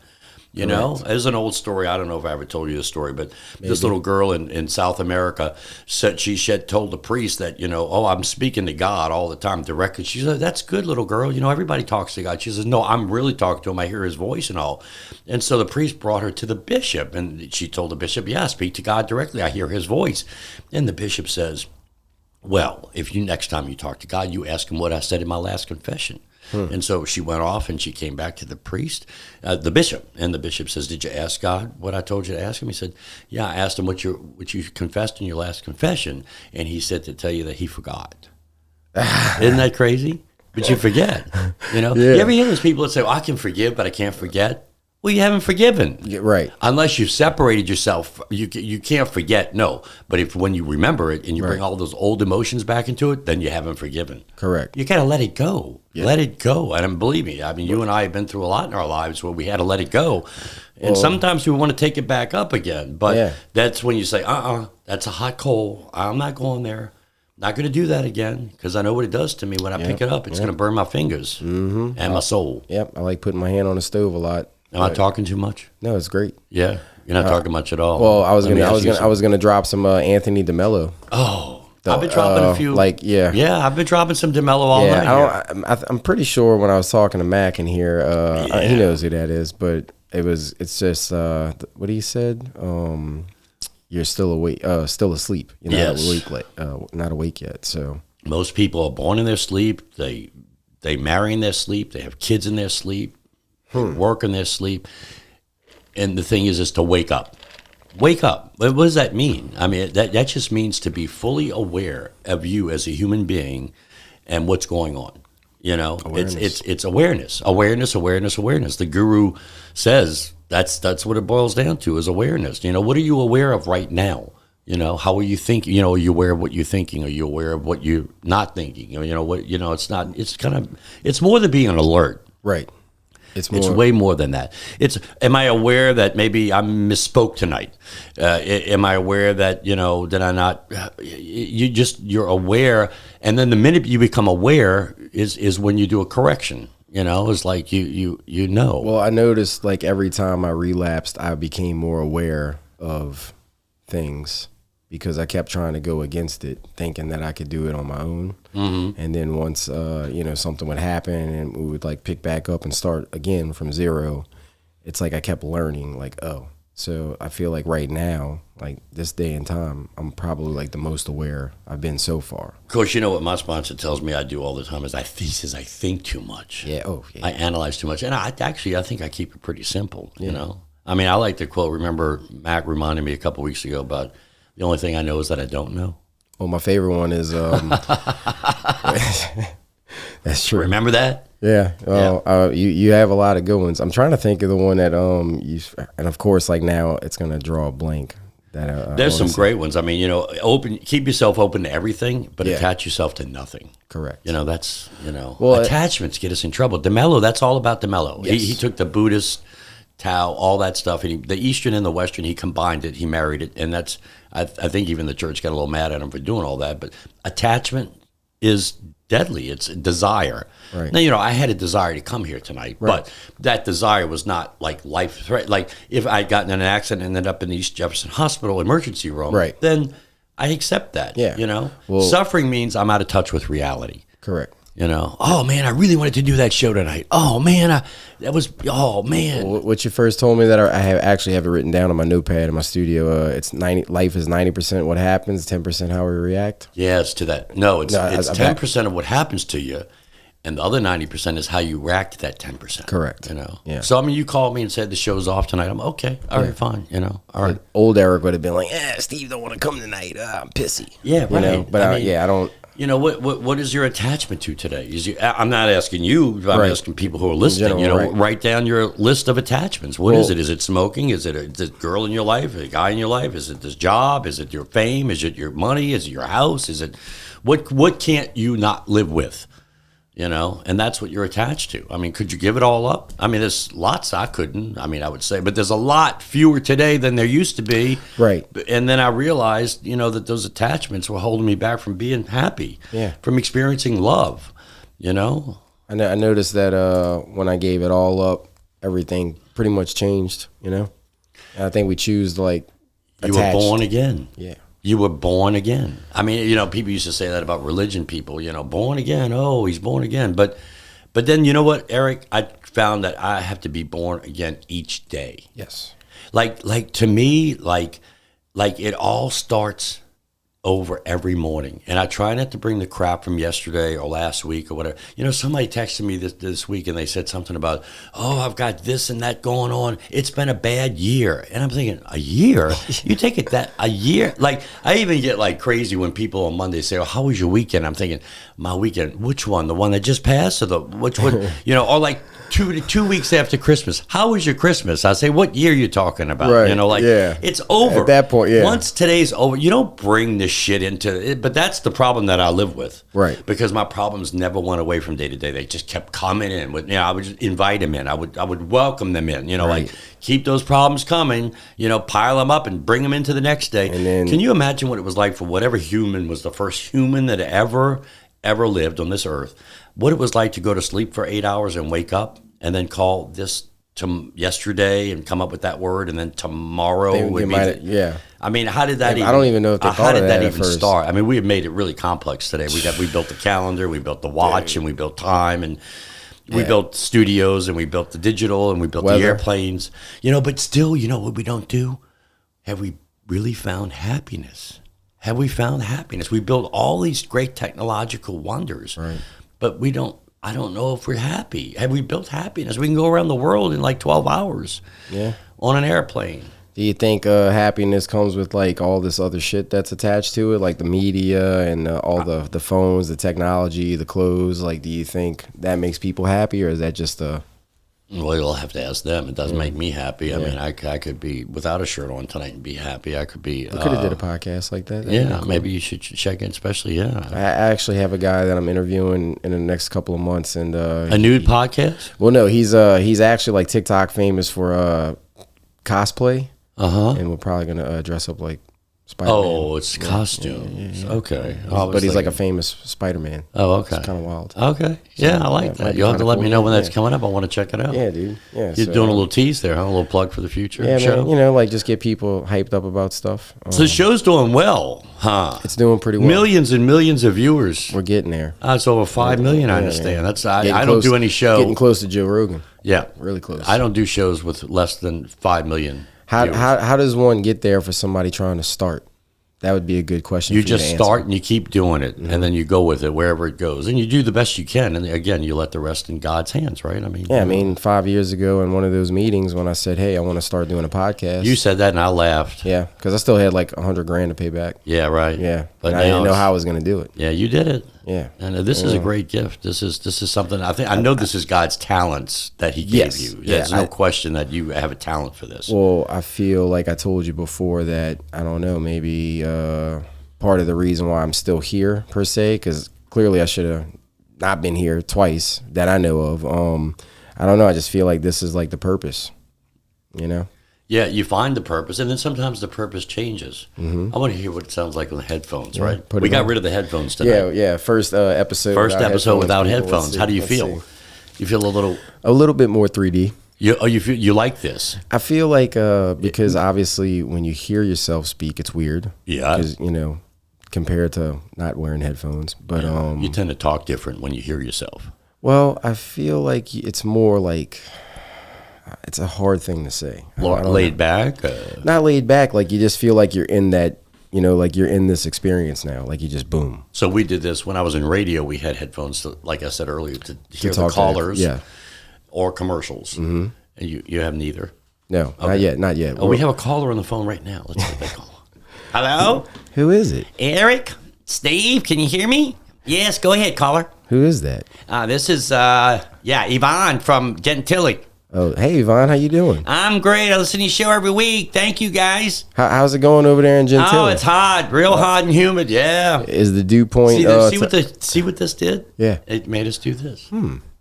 There's an old story. I don't know if I ever told you this story, but this little girl in South America said she told the priest that, I'm speaking to God all the time directly. She said, that's good, little girl. Everybody talks to God. She says, no, I'm really talking to him. I hear his voice and all. And so the priest brought her to the bishop, and she told the bishop, yeah, speak to God directly. I hear his voice. And the bishop says, well, if next time you talk to God, you ask him what I said in my last confession. And so she went off and she came back to the priest, the bishop, and the bishop says, did you ask God what I told you to ask him? He said, yeah, I asked him what you confessed in your last confession, and he said to tell you that he forgot. Isn't that crazy? But you forget, You ever hear those people that say, I can forgive, but I can't forget? Well, you haven't forgiven. Yeah, right. Unless you've separated yourself, you can't forget, no. But when you remember it and you bring all those old emotions back into it, then you haven't forgiven. Correct. You got to let it go. Yeah. Let it go. And believe me, you and I have been through a lot in our lives where we had to let it go. And sometimes we want to take it back up again. But that's when you say, that's a hot coal. I'm not going there. Not going to do that again because I know what it does to me when I pick it up. It's going to burn my fingers and my soul. Yep. I like putting my hand on the stove a lot. Am I talking too much? No, it's great. Yeah, you're not talking much at all. Well, I was gonna drop some Anthony DeMello. Oh, I've been dropping a few. Yeah, I've been dropping some DeMello all night. I'm pretty sure when I was talking to Mac in here, he knows who that is. But it's just what he said. You're still awake, still asleep. You're not awake yet. So most people are born in their sleep. They marry in their sleep. They have kids in their sleep. Work in their sleep. And the thing is to wake up. Wake up. What does that mean? I mean, that just means to be fully aware of you as a human being and what's going on. It's awareness. Awareness. The guru says that's what it boils down to is awareness. What are you aware of right now? How are you thinking? Are you aware of what you're thinking? Are you aware of what you're not thinking? It's more than being an alert. Right. It's way more than that. Am I aware that maybe I misspoke tonight? Am I aware that, did I not? You're aware. And then the minute you become aware is when you do a correction. It's like you know. Well, I noticed like every time I relapsed, I became more aware of things because I kept trying to go against it, thinking that I could do it on my own. And then once, you know, something would happen and we would like pick back up and start again from zero, it's like I kept learning, like, oh, so I feel like right now, like this day and time, I'm probably like the most aware I've been so far. Of course, you know what my sponsor tells me I do all the time is he says I think too much. Yeah. Oh, yeah. I analyze too much. And I think I keep it pretty simple, you know. I mean, I like the quote. Remember, Mac reminded me a couple weeks ago about the only thing I know is that I don't know. Well, my favorite one is, that's true. Remember that? Yeah. Well, you have a lot of good ones. I'm trying to think of the one that, and of course, like now it's going to draw a blank. There's some great ones. I mean, you know, keep yourself open to everything, but attach yourself to nothing. Correct. You know, that's, you know, attachments get us in trouble. DeMello, that's all about DeMello. Yes. He took the Buddhist, Tao, all that stuff, and the Eastern and the Western, he combined it, he married it, and that's, I think even the church got a little mad at him for doing all that, but attachment is deadly. It's desire. Right. Now, you know, I had a desire to come here tonight, but that desire was not like life threat. Like if I'd gotten in an accident and ended up in the East Jefferson Hospital emergency room, then I accept that. Yeah. You know, suffering means I'm out of touch with reality. Correct. You know, oh man, I really wanted to do that show tonight. Oh man, oh man. Well, what you first told me that I actually have it written down on my notepad in my studio. It's 90. Life is 90% what happens, 10% how we react. Yeah, it's to that. No, it's 10% of what happens to you, and the other 90% is how you react to that 10%. Correct. You know. Yeah. So I mean, you called me and said the show's off tonight. I'm okay. All right, fine. You know. All right. Old Eric would have been like, Steve don't want to come tonight. I'm pissy. Yeah, right. You know? But I don't. You know, what is your attachment to today? I'm not asking you, I'm asking people who are listening. General, write down your list of attachments. What is it? Is it smoking? Is it a girl in your life? A guy in your life? Is it this job? Is it your fame? Is it your money? Is it your house? Is it what can't you not live with? You know, and that's what you're attached to. I mean, could you give it all up? I mean, there's lots I couldn't. I mean, I would say, but there's a lot fewer today than there used to be. Right. And then I realized, you know, that those attachments were holding me back from being happy. Yeah. From experiencing love. You know. I noticed that when I gave it all up, everything pretty much changed. You know. And I think we choose like attached. You were born again. Yeah. You were born again. I mean, you know, people used to say that about religion people, you know, born again. Oh, he's born again. But then, you know what, Eric? I found that I have to be born again each day. Yes. Like to me, like it all starts over every morning. And I try not to bring the crap from yesterday or last week or whatever. You know, somebody texted me this week and they said something about, oh, I've got this and that going on. It's been a bad year. And I'm thinking, a year? You take it that a year? Like, I even get like crazy when people on Monday say, oh, how was your weekend? I'm thinking, my weekend, which one? The one that just passed or which one? You know, or like 2 weeks after Christmas. How was your Christmas? I say, what year are you talking about? Right. You know, like, it's over. At that point, yeah. Once today's over, you don't bring this shit into it. But that's the problem that I live with. Right. Because my problems never went away from day to day. They just kept coming in. You know, I would just invite them in. I would welcome them in. You know, like, keep those problems coming. You know, pile them up and bring them into the next day. And then, can you imagine what it was like for whatever human was the first human that ever lived on this earth? What it was like to go to sleep for 8 hours and wake up and then call this to yesterday and come up with that word, and then tomorrow would be I mean, how did that even? I don't even know if they how did that even first start? I mean, we have made it really complex today. We built the calendar, we built the watch, and we built time, and we built studios, and we built the digital, and we built the airplanes. You know, but still, you know what we don't do? Have we really found happiness? Have we found happiness? We built all these great technological wonders, but we don't. I don't know if we're happy. Have we built happiness? We can go around the world in like 12 hours on an airplane. Do you think happiness comes with like all this other shit that's attached to it, like the media and all the phones, the technology, the clothes? Like, do you think that makes people happy, or is that just a... Well, you'll have to ask them. It doesn't make me happy. I mean, I could be without a shirt on tonight and be happy. I could be... We could have did a podcast like that. Cool. Maybe you should check in, especially, I actually have a guy that I'm interviewing in the next couple of months. And a nude podcast? Well, no, he's actually like TikTok famous for cosplay. And we're probably going to dress up like Spider-Man. Oh, it's costumes. Okay. But he's like a famous Spider-Man. Oh, okay. It's kind of wild. Okay. Yeah, I like that. You'll have to let me know when that's coming up. I want to check it out. Yeah, dude. Yeah. You're doing a little tease there, huh? A little plug for the future show? Man, you know, like just get people hyped up about stuff. So the show's doing well, huh? It's doing pretty well. Millions and millions of viewers. We're getting there. It's over 5 million, I understand. That's I don't do any show. Getting close to Joe Rogan. Yeah. Really close. I don't do shows with less than 5 million. How does one get there for somebody trying to start? That would be a good question. You for just you to start answer. and you keep doing it, and then you go with it wherever it goes, and you do the best you can. And again, you let the rest in God's hands, right? I mean, yeah. I mean, 5 years ago in one of those meetings when I said, "Hey, I want to start doing a podcast," you said that, and I laughed. Yeah, because I still had like $100,000 to pay back. Yeah, right. Yeah, but and I didn't know how I was going to do it. Yeah, you did it. Yeah, and this is a great gift. This is something I know. This is God's talents that He gave you. There's no question that you have a talent for this. Well, I feel like I told you before that I don't know, maybe part of the reason why I'm still here per se, because clearly I should have not been here twice that I know of. I don't know. I just feel like this is like the purpose, you know. Yeah, you find the purpose, and then sometimes the purpose changes. I want to hear what it sounds like with the headphones, right? We got rid of the headphones today. Yeah. First episode. First episode without headphones. How do you feel? You feel a little bit more 3D. You like this? I feel like because obviously when you hear yourself speak, it's weird. Yeah. Because compared to not wearing headphones, but you tend to talk different when you hear yourself. Well, I feel like it's more like. It's a hard thing to say. Laid back? Not laid back. Like you just feel like you're in that, like you're in this experience now. Like you just boom. So we did this when I was in radio. We had headphones, like I said earlier, to hear the callers or commercials. Mm-hmm. And you have neither? No, okay. Not yet. Oh, we have a caller on the phone right now. Let's take that call. Hello? Who is it? Eric? Steve? Can you hear me? Yes, go ahead, caller. Who is that? This is, Yvonne from Gentilly. Oh, hey, Yvonne, how you doing? I'm great. I listen to your show every week. Thank you, guys. How's it going over there in Gentilly? Oh, it's hot. Real hot and humid, yeah. Is the dew point... See what this did? Yeah. It made us do this.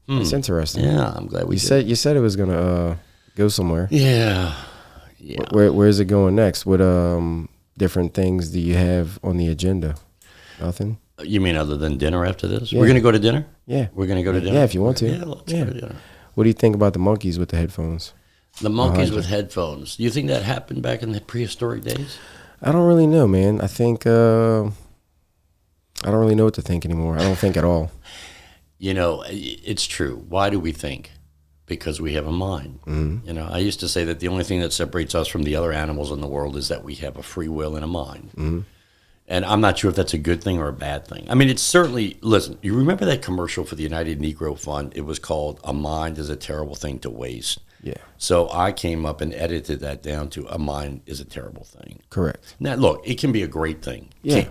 That's interesting. Yeah, I'm glad we did. You said it was going to go somewhere. Yeah. Where's it going next? What different things do you have on the agenda? Nothing? You mean other than dinner after this? Yeah. We're going to go to dinner? Yeah. We're going to go to dinner? Yeah, if you want to. Yeah, let's go to dinner. What do you think about the monkeys with the headphones? The monkeys with headphones. Do you think that happened back in the prehistoric days? I don't really know, man. I think I don't really know what to think anymore. I don't think at all. It's true. Why do we think? Because we have a mind. Mm-hmm. I used to say that the only thing that separates us from the other animals in the world is that we have a free will and a mind. Mm-hmm. And I'm not sure if that's a good thing or a bad thing. I mean, it's certainly, listen, you remember that commercial for the United Negro Fund? It was called A Mind is a Terrible Thing to Waste. Yeah. So I came up and edited that down to a mind is a terrible thing. Correct. Now, look, it can be a great thing. Yeah.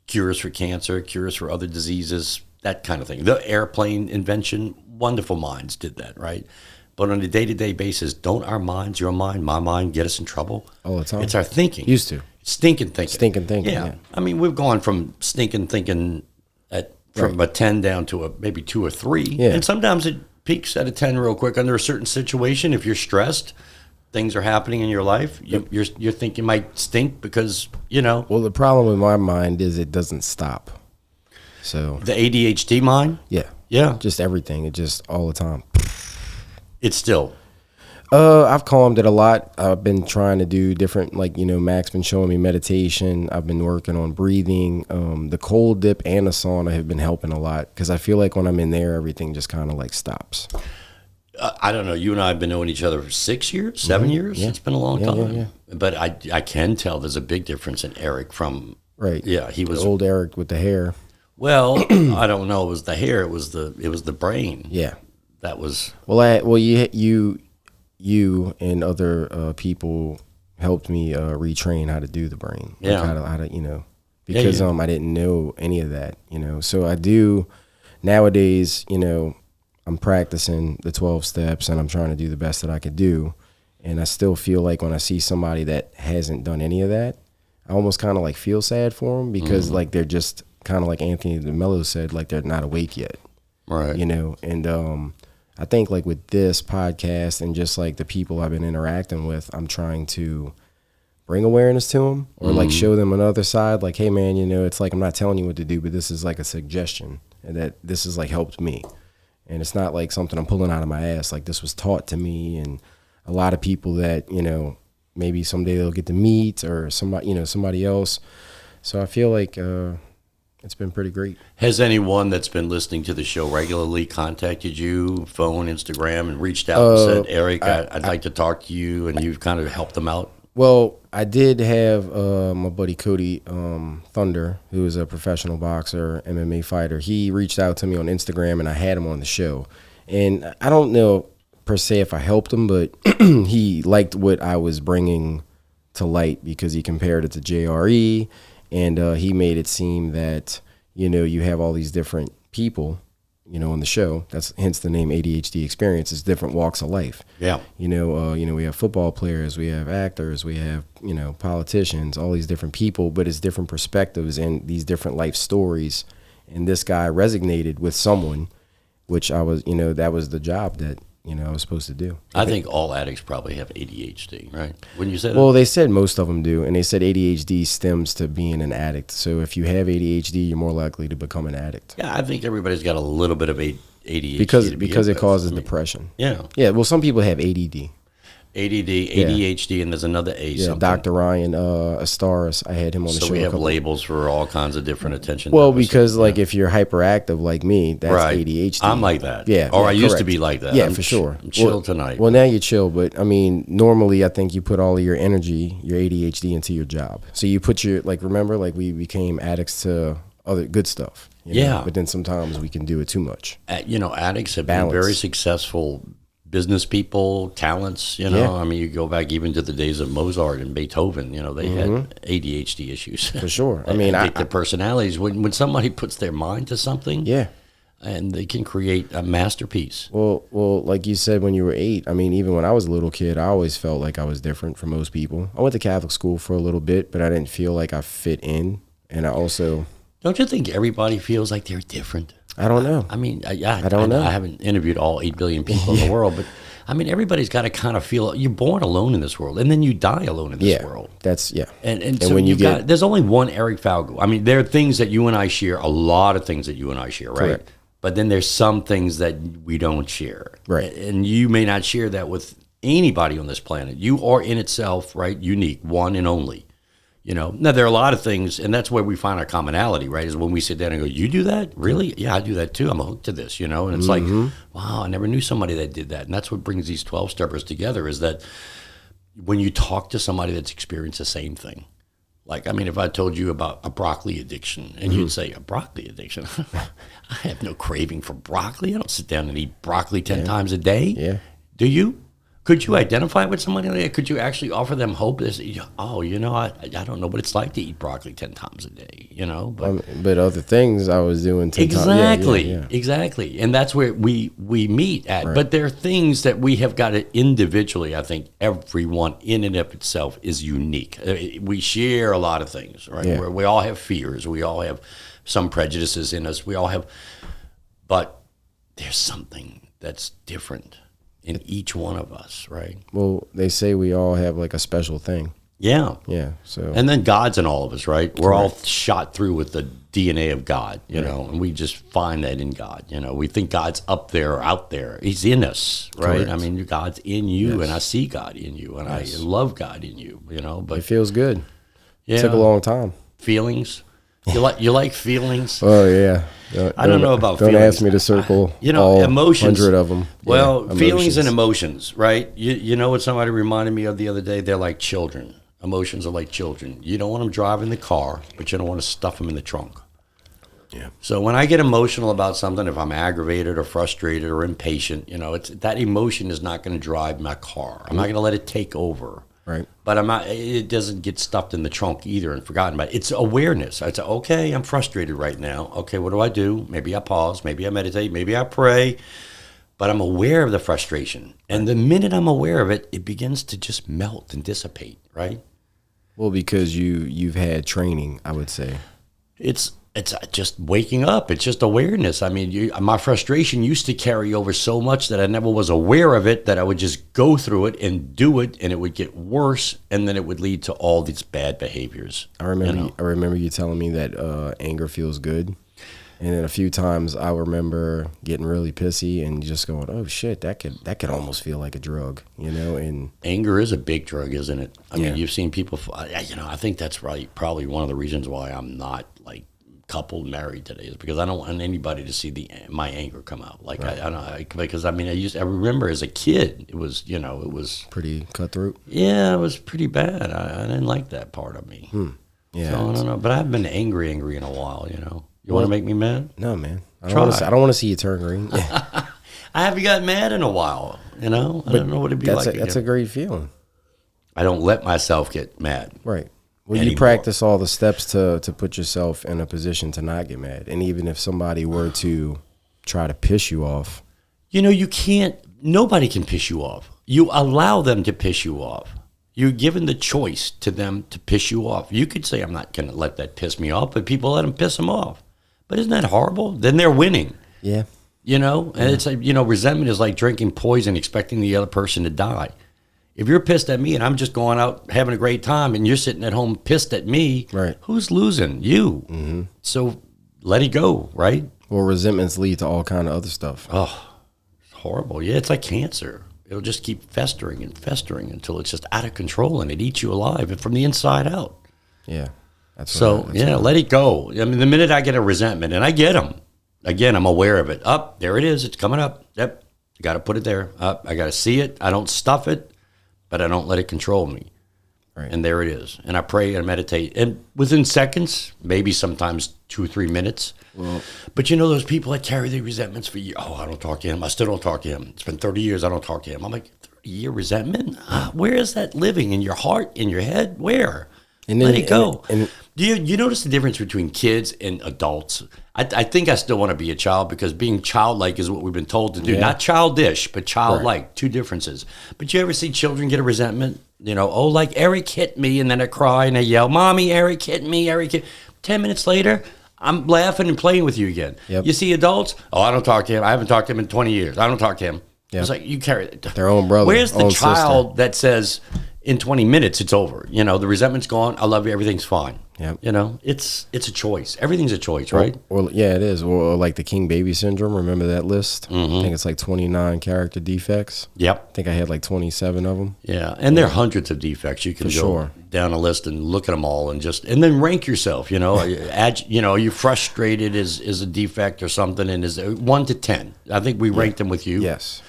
Cures for cancer, cures for other diseases, that kind of thing. The airplane invention, wonderful minds did that, right? But on a day-to-day basis, don't our minds, your mind, my mind, get us in trouble? All the time. It's our thinking. Used to. Stinking thinking. Yeah. I mean, we've gone from stinking thinking from a 10 down to maybe 2 or 3. Yeah. And sometimes it peaks at a 10 real quick under a certain situation. If you're stressed, things are happening in your life, you think you might stink because, Well, the problem with my mind is it doesn't stop. So the ADHD mind? Yeah. Yeah. Just everything. It just all the time. It's still... I've calmed it a lot. I've been trying to do different, Mac's been showing me meditation. I've been working on breathing. The cold dip and the sauna have been helping a lot because I feel like when I'm in there, everything just kind of stops. I don't know. You and I have been knowing each other for 6 years, 7 years. Yeah. It's been a long time. Yeah. But I can tell there's a big difference in Eric from... Right. Yeah, he was... Old Eric with the hair. Well, I don't know. It was the hair. It was the brain. Yeah. That was... Well, you and other people helped me retrain how to do the brain. Yeah. How to because I didn't know any of that, So I do nowadays, I'm practicing the 12 steps and I'm trying to do the best that I could do. And I still feel like when I see somebody that hasn't done any of that, I almost kind of feel sad for them because they're just kind of like Anthony DeMello said, they're not awake yet. Right. And I think with this podcast and just the people I've been interacting with, I'm trying to bring awareness to them, or like show them another side. Like, hey man, it's like I'm not telling you what to do, but this is like a suggestion, and that this has like helped me. And it's not like something I'm pulling out of my ass. Like, this was taught to me, and a lot of people that, maybe someday they'll get to meet, or somebody else. So I feel like it's been pretty great. Has anyone that's been listening to the show regularly contacted you, phone, Instagram, and reached out and said, Eric, I'd like to talk to you, and you've kind of helped them out? Well, I did have my buddy Cody Thunder, who is a professional boxer, MMA fighter. He reached out to me on Instagram, and I had him on the show. And I don't know per se if I helped him, but he liked what I was bringing to light, because he compared it to JRE, and he made it seem that, you have all these different people, on the show. That's hence the name ADHD Experience. It's different walks of life. Yeah. We have football players, we have actors, we have, politicians, all these different people, but it's different perspectives and these different life stories. And this guy resonated with someone, which I was, that was the job that, I was supposed to do. I think all addicts probably have ADHD, right? Wouldn't you say that? Well, they said most of them do, and they said ADHD stems to being an addict. So if you have ADHD, you're more likely to become an addict. Yeah, I think everybody's got a little bit of ADHD. Because it causes depression. Yeah. Yeah, well, some people have ADD. ADHD, and there's another A. Yeah, something. Dr. Ryan Astaris, I had him on the show. So we have labels for all kinds of different attention. Well, because if you're hyperactive like me, that's ADHD. I'm like that. Yeah. Or I used correct. to be like that. Yeah, for sure. I'm chill tonight. Well, now you're chill, but I mean, normally I think you put all of your energy, your ADHD, into your job. So you put remember, we became addicts to other good stuff. Yeah. But then sometimes we can do it too much. Addicts have Balance. been very successful business people, talents, Yeah. I mean, you go back even to the days of Mozart and Beethoven, they had ADHD issues. For sure. I mean, addictive personalities. When somebody puts their mind to something, yeah. and they can create a masterpiece. Well, like you said, when you were 8, I mean, even when I was a little kid, I always felt like I was different from most people. I went to Catholic school for a little bit, but I didn't feel like I fit in. And I also... Don't you think everybody feels like they're different? I don't know. I mean, I don't know. I haven't interviewed all 8 billion people in the world, but I mean, everybody's got to kind of feel you're born alone in this world, and then you die alone in this world. And so when there's only one Eric Falgo. I mean, there are things that you and I share, a lot of things that you and I share, right? Correct. But then there's some things that we don't share, Right? And you may not share that with anybody on this planet. You are in itself, right? Unique, one and only. Now there are a lot of things, and that's where we find our commonality, right? Is when we sit down and go, "You do that, really? Yeah, I do that too. I'm hooked to this," And it's like, wow, I never knew somebody that did that. And that's what brings these 12-steppers together. Is that when you talk to somebody that's experienced the same thing, like, I mean, if I told you about a broccoli addiction, and you'd say, "A broccoli addiction? I have no craving for broccoli. I don't sit down and eat broccoli 10 times a day." Yeah. Do you? Could you identify with somebody like that? Could you actually offer them hope? I don't know what it's like to eat broccoli 10 times a day, But other things I was doing 10 exactly, times. Exactly. And that's where we meet at. Right. But there are things that we have got to individually, I think everyone in and of itself is unique. We share a lot of things, right? Yeah. Where we all have fears. We all have some prejudices in us. But there's something that's different in each one of us, right? Well, they say we all have like a special thing. Yeah. Yeah. So. And then God's in all of us, right? We're all shot through with the DNA of God, and we just find that in God. We think God's up there or out there. He's in us, right? Correct. I mean, God's in you, Yes. and I see God in you, and I love God in you, But it feels good. Yeah, It took a long time. feelings. You like feelings? Oh yeah. I don't know about don't feelings. ask me to circle emotions. 100 of them. Well, Yeah, feelings and emotions, right? You know what somebody reminded me of the other day? They're like children. Emotions are like children. You don't want them driving the car, but you don't want to stuff them in the trunk. Yeah. So when I get emotional about something, if I'm aggravated or frustrated or impatient, it's that emotion is not going to drive my car. I'm not going to let it take over. Right. But it doesn't get stuffed in the trunk either and forgotten about. It's awareness. I say, okay, I'm frustrated right now. Okay, what do I do? Maybe I pause. Maybe I meditate. Maybe I pray. But I'm aware of the frustration. And the minute I'm aware of it, it begins to just melt and dissipate, right? Well, because you've had training, I would say. It's it's just waking up. It's just awareness. I mean, my frustration used to carry over so much that I never was aware of it, that I would just go through it and do it, and it would get worse, and then it would lead to all these bad behaviors. I remember you telling me that anger feels good. And then a few times I remember getting really pissy and just going, "Oh shit, that could almost feel like a drug," you know. And anger is a big drug, isn't it? I mean, Yeah. you've seen people. I think that's probably one of the reasons why I'm not like coupled married today, is because I don't want anybody to see my anger come out. Like because I mean, I remember as a kid, it was pretty cutthroat. Yeah, it was pretty bad. I didn't like that part of me. Yeah, So I don't know, but I haven't been angry in a while. You want to make me mad? No, man. I Try. don't want to see you turn green. I haven't got mad in a while. I don't know what it'd be like. That's a great feeling. I don't let myself get mad. Right. Well, Anymore. you practice all the steps to put yourself in a position to not get mad. And even if somebody were to try to piss you off. You can't, nobody can piss you off. You allow them to piss you off. You're given the choice to them to piss you off. You could say, I'm not going to let that piss me off, but people let them piss them off. But isn't that horrible? Then they're winning. Yeah. And it's like, resentment is like drinking poison, expecting the other person to die. If you're pissed at me and I'm just going out having a great time and you're sitting at home pissed at me, right? Who's losing? You. Mm-hmm. So let it go, right? Well, resentments lead to all kind of other stuff. Oh, it's horrible. Yeah, it's like cancer. It'll just keep festering and festering until it's just out of control and it eats you alive and from the inside out. Yeah. Let it go. I mean, the minute I get a resentment, and I get them, again, I'm aware of it. Up, there it is. It's coming up. Yep. You got to put it there. Up, I got to see it. I don't stuff it, but I don't let it control me. Right. And there it is. And I pray and meditate. And within seconds, maybe sometimes 2 or 3 minutes. Well, but those people that carry the resentments for years. Oh, I don't talk to him. I still don't talk to him. It's been 30 years. I don't talk to him. I'm like, 30-year resentment? Where is that living? In your heart? In your head? Where? And then, let it go. Do you notice the difference between kids and adults? I think I still want to be a child because being childlike is what we've been told to do. Yeah. Not childish, but childlike. Right. Two differences. But you ever see children get a resentment? Like Eric hit me, and then I cry and I yell, "Mommy, Eric hit me, Eric hit." 10 minutes later, I'm laughing and playing with you again. Yep. You see adults? Oh, I don't talk to him. I haven't talked to him in 20 years. I don't talk to him. Yep. It's like you carry their own brother. Where's the child that says, in 20 minutes, it's over. The resentment's gone. I love you. Everything's fine. Yep. It's a choice. Everything's a choice, right? Well, yeah, it is. Or like the king baby syndrome. Remember that list? Mm-hmm. I think it's like 29 character defects. Yep. I think I had like 27 of them. Yeah. And there are hundreds of defects. You can go down a list and look at them all and then rank yourself, Are you frustrated is a defect or something? And is 1 to 10. I think we ranked them with you. Yes.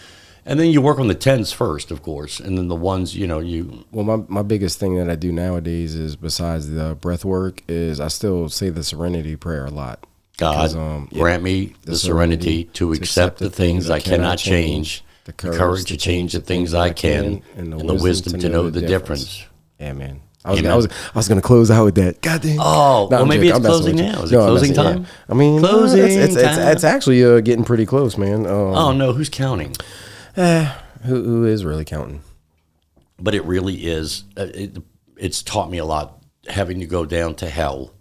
And then you work on the 10s first, of course, and then the ones, Well, my biggest thing that I do nowadays is, besides the breath work, is I still say the serenity prayer a lot. God, grant me the serenity to accept the things I cannot change, the courage to change the things I can, and the wisdom to know the difference. Yeah, man. I was going to close out with that. God damn. Oh, well, maybe it's closing now. Is it closing time? Yeah. I mean, closing it's actually getting pretty close, man. Oh, no, who's counting? Who is really counting? But it really is. It's taught me a lot, having to go down to hell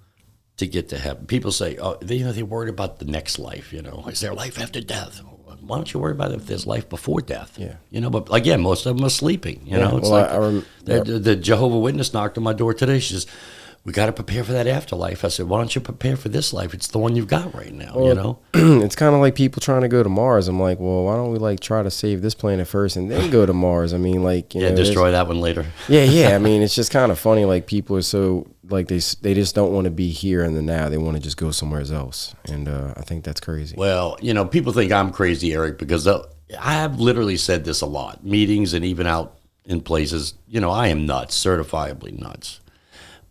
to get to heaven. People say, "Oh, they're worried about the next life. Is there life after death?" Why don't you worry about if there's life before death? Yeah. But again, most of them are sleeping. It's the Jehovah's Witness knocked on my door today. She says, "We got to prepare for that afterlife." I said, "Why don't you prepare for this life? It's the one you've got right now." Well, it's kind of like people trying to go to Mars. I'm like, well, why don't we try to save this planet first and then go to Mars? I mean, destroy that one later. Yeah. I mean, it's just kind of funny. Like, people are so like they just don't want to be here in the now. They want to just go somewhere else, and I think that's crazy. Well, people think I'm crazy, Eric, because I have literally said this a lot, meetings and even out in places. I am nuts, certifiably nuts.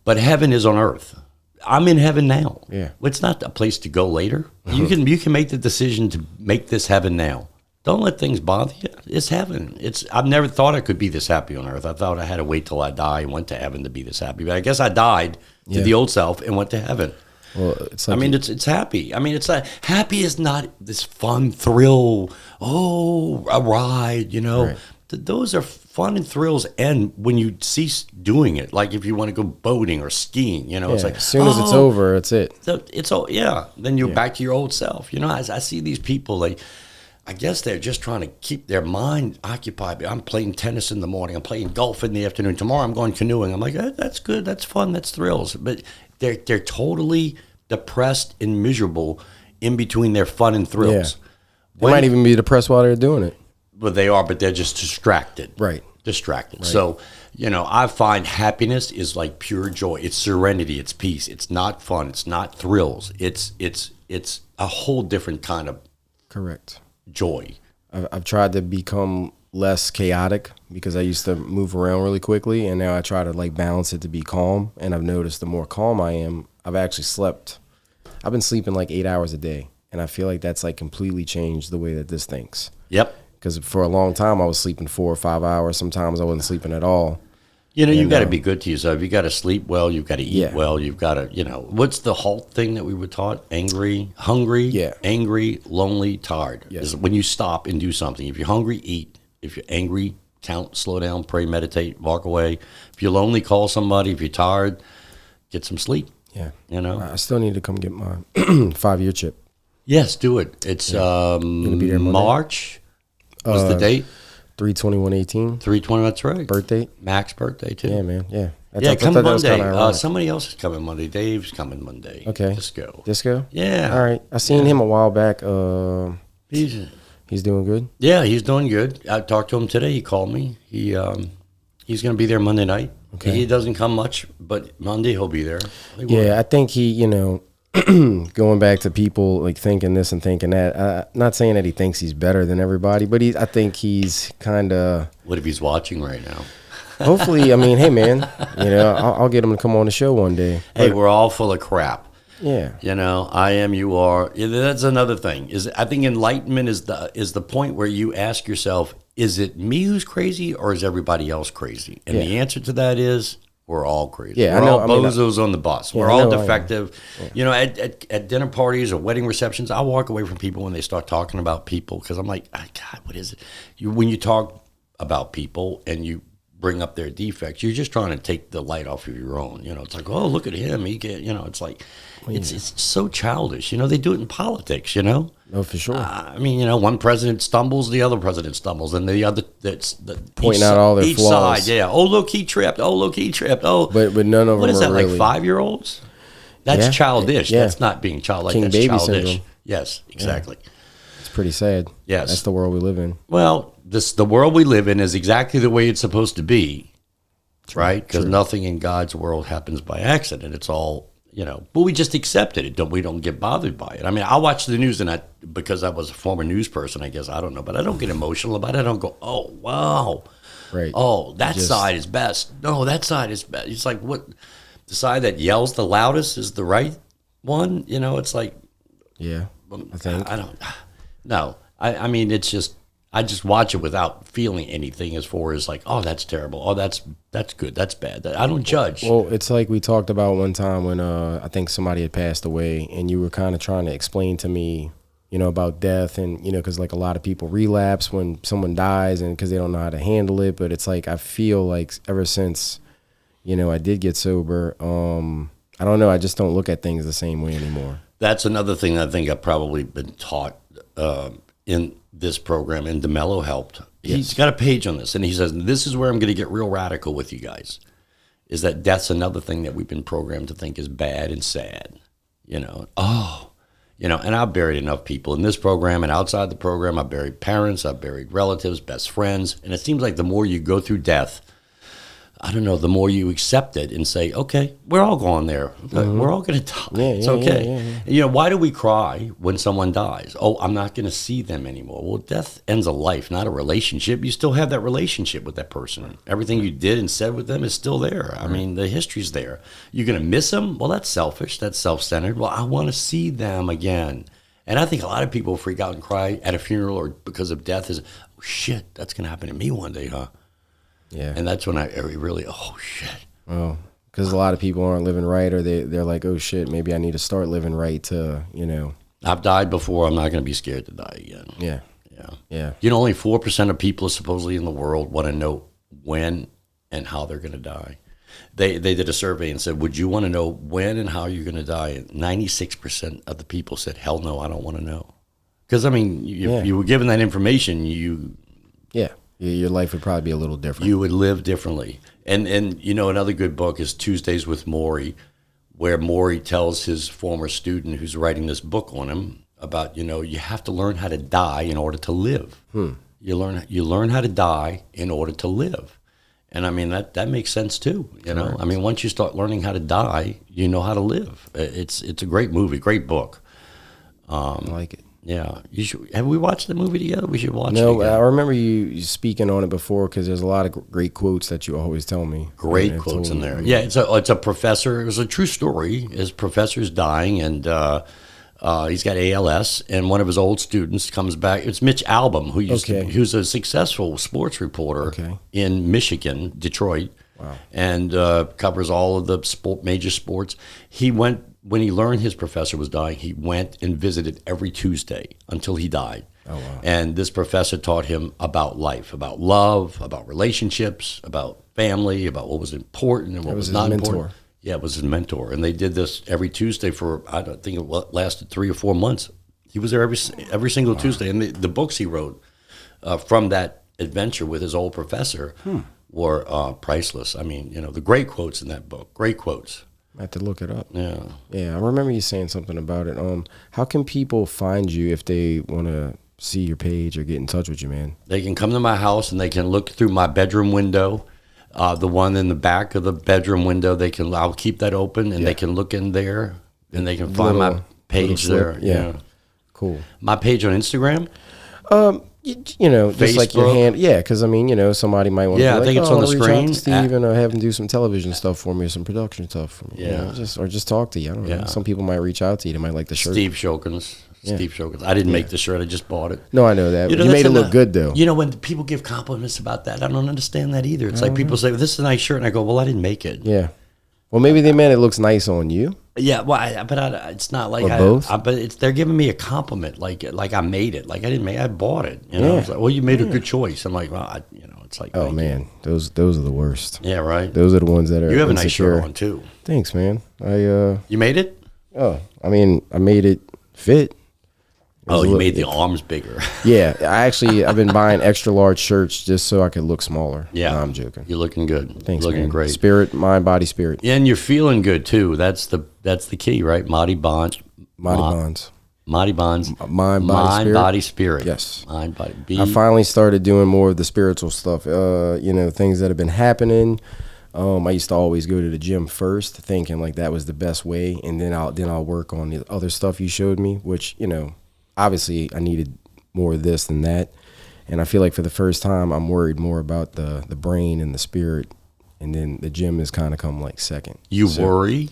But heaven is on earth. I'm in heaven now. Yeah. It's not a place to go later. You can make the decision to make this heaven now. Don't let things bother you. It's heaven. I've never thought I could be this happy on earth. I thought I had to wait till I die and went to heaven to be this happy. But I guess I died to the old self and went to heaven. Well, it's like it's happy. It's like, happy is not this fun thrill. Oh, a ride, Right. those are fun and thrills. And when you cease doing it, like if you want to go boating or skiing, you know, it's like as soon as it's over, it's it. It's all, yeah. Then you're back to your old self. You know, I see these people, I guess they're just trying to keep their mind occupied. I'm playing tennis in the morning. I'm playing golf in the afternoon. Tomorrow I'm going canoeing. I'm like, that's good. That's fun. That's thrills. But they're totally depressed and miserable in between their fun and thrills. Yeah. They might even be depressed while they're doing it. But they are, but they're just distracted. Right. Distracted. Right. So, you know, I find happiness is like pure joy. It's serenity. It's peace. It's not fun. It's not thrills. It's a whole different kind of correct joy. I've tried to become less chaotic because I used to move around really quickly, and now I try to like balance it to be calm. And I've noticed the more calm I am, I've actually slept. I've been sleeping like 8 hours a day, and I feel like that's like completely changed the way that this thinks. Yep. Because for a long time I was sleeping 4 or 5 hours. Sometimes I wasn't sleeping at all. You know, you've got to be good to yourself. You got to sleep well. You've got to eat Yeah. well. You've got to, you know, what's the halt thing that we were taught? Angry, hungry, Yeah. angry, lonely, tired. Yeah. Is when you stop and do something. If you're hungry, eat. If you're angry, count, slow down, pray, meditate, walk away. If you're lonely, call somebody. If you're tired, get some sleep. Yeah. You know? I still need to come get my 5-year chip. Yes, do it. It's Gonna be there Monday? March. What's the date? 3/21/18. 3/20, that's right. Birthday. Mac's birthday, too. Yeah, man. Yeah. Come thought that was kinda Monday. ironic. Somebody else is coming Monday. Dave's coming Monday. Okay. Disco. Disco? Yeah. All right. I seen him a while back. He's doing good. Yeah, he's doing good. I talked to him today. He called me. He's going to be there Monday night. Okay. He doesn't come much, but Monday he'll be there. Yeah, I think he, you know, going back to people like thinking this and thinking that. Not saying that he thinks he's better than everybody, but I think he's kind of. What if he's watching right now? Hopefully, I mean, hey man, you know, I'll get him to come on the show one day. Hey, we're all full of crap. Yeah. You know, I am, you are. That's another thing. I think enlightenment is the point where you ask yourself, is it me who's crazy or is everybody else crazy? And the answer to that is we're all crazy. Yeah, we're I know. all bozos on the bus. Yeah, we're I all know defective. You know, at dinner parties or wedding receptions, I walk away from people when they start talking about people because I'm like, God, what is it? When you talk about people and you bring up their defects, you're just trying to take the light off of your own. You know, it's like, oh, look at him. He can, you know, it's like, it's so childish. You know, they do it in politics, you know? Oh, for sure. I mean, you know, one president stumbles, the other president stumbles, and the other, that's pointing out all their each flaws. side, yeah. Oh, look, he tripped. Oh, look, he tripped. Oh, But none of them what is are that, really, like 5-year-olds? That's Yeah. childish. Yeah. That's not being childlike. King That's baby childish. syndrome. Yes, exactly. It's pretty sad. Yes. That's the world we live in. Well, the world we live in is exactly the way it's supposed to be, right? Because nothing in God's world happens by accident. It's all, you know, but we just accepted it. We don't get bothered by it. I mean, I watch the news and because I was a former news person, I guess, I don't know, but I don't get emotional about it. I don't go, oh, wow. Right. Oh, that side is best. No, that side is best. It's like, what? The side that yells the loudest is the right one? You know, it's like, Yeah. I think. I don't, no. I mean, it's just, I just watch it without feeling anything as far as like, oh, that's terrible. Oh, that's good. That's bad. I don't judge. Well, it's like we talked about one time when I think somebody had passed away, and you were kind of trying to explain to me, you know, about death, and you know, because like a lot of people relapse when someone dies, and because they don't know how to handle it. But it's like I feel like ever since, you know, I did get sober, I don't know, I just don't look at things the same way anymore. That's another thing I think I've probably been taught in this program, and DeMello helped. He's got a page on this, and he says, this is where I'm going to get real radical with you guys, is that death's another thing that we've been programmed to think is bad and sad. You know, you know, and I've buried enough people in this program and outside the program. I've buried parents, I've buried relatives, best friends, and it seems like the more you go through death, I don't know, the more you accept it and say, okay, we're all going there. We're all going to die. It's okay. You know, why do we cry when someone dies? Oh, I'm not going to see them anymore. Well, death ends a life, not a relationship. You still have that relationship with that person. Everything you did and said with them is still there. I mean, the history's there. You're going to miss them? Well, that's selfish. That's self-centered. Well, I want to see them again. And I think a lot of people freak out and cry at a funeral or because of death is, oh, shit, that's going to happen to me one day, huh? Yeah. And that's when I really, oh, shit. Oh, because a lot of people aren't living right, or they're like, oh, shit, maybe I need to start living right to, you know. I've died before. I'm not going to be scared to die again. Yeah. Yeah. Yeah. You know, only 4% of people supposedly in the world want to know when and how they're going to die. They did a survey and said, would you want to know when and how you're going to die? And 96% of the people said, hell no, I don't want to know. Because, I mean, if you were given that information, Yeah. Your life would probably be a little different. you would live differently. And you know, another good book is Tuesdays with Maury, where Maury tells his former student who's writing this book on him about, you know, you have to learn how to die in order to live. You learn how to die in order to live. And I mean, that makes sense too, you know. I mean, once you start learning how to die, you know how to live. It's a great movie, great book. I like it. Yeah. Have we watched the movie together? We should watch it No, again. I remember you speaking on it before because there's a lot of great quotes that you always tell me. Great And quotes in told there. me. Yeah, it's a professor. It was a true story. His professor's dying, and he's got ALS. And one of his old students comes back. It's Mitch Albom, who's a successful sports reporter in Michigan, Detroit, and covers all of the major sports. He went when he learned his professor was dying. He went and visited every Tuesday until he died. Oh, wow. And this professor taught him about life, about love, about relationships, about family, about what was important and what was not important. Yeah, it was his mentor. And they did this every Tuesday for, I don't think it lasted 3 or 4 months. He was there every single Tuesday. And the books he wrote from that adventure with his old professor were priceless. I mean, you know, the great quotes in that book, great quotes. I have to look it up. Yeah. Yeah, I remember you saying something about it. How can people find you if they want to see your page or get in touch with you, man? They can come to my house and they can look through my bedroom window, the one in the back of the bedroom window. I'll keep that open and they can look in there and they can find my page there. Yeah. Cool. My page on Instagram? You know, just like your Facebook? hand. Yeah, because, I mean, you know, somebody might want to I think it's on the reach out screen. to Steve and have him do some television stuff for me or some production stuff for me. Yeah. You know, or just talk to you. I don't know. Some people might reach out to you. They might like the shirt. Steve Shokins. Steve Shokins. I didn't make the shirt. I just bought it. No, I know that. You, know, made it that's look good, though. You know, when people give compliments about that, I don't understand that either. It's like people say, this is a nice shirt. And I go, well, I didn't make it. Yeah. Well, maybe they meant it looks nice on you. Yeah, well, it's not like both? but they're giving me a compliment, like I made it, like I didn't make, I bought it. You know, it's like, well, you made a good choice. I'm like, well, it's like, Oh man, those are the worst. yeah, right. Those are the ones that are. You have a nice insecure. shirt on too. Thanks, man. You made it? Oh, I mean, I made it fit. Oh, you made the arms bigger. Yeah, I've been buying extra large shirts just so I could look smaller. Yeah, No, I'm joking. You're looking good. Thanks, You're looking man. great. Spirit, mind, body, spirit. Yeah, and you're feeling good too. That's the key, right? Marty Bonds. Bonds. Marty Bonds. Mind, body, spirit. Body, spirit. Yes. Mind, body. I finally started doing more of the spiritual stuff. You know, things that have been happening. I used to always go to the gym first, thinking like that was the best way, and then I'll work on the other stuff you showed me, which, you know, obviously I needed more of this than that. And I feel like for the first time I'm worried more about the brain and the spirit, and then the gym has kind of come like second. You worry?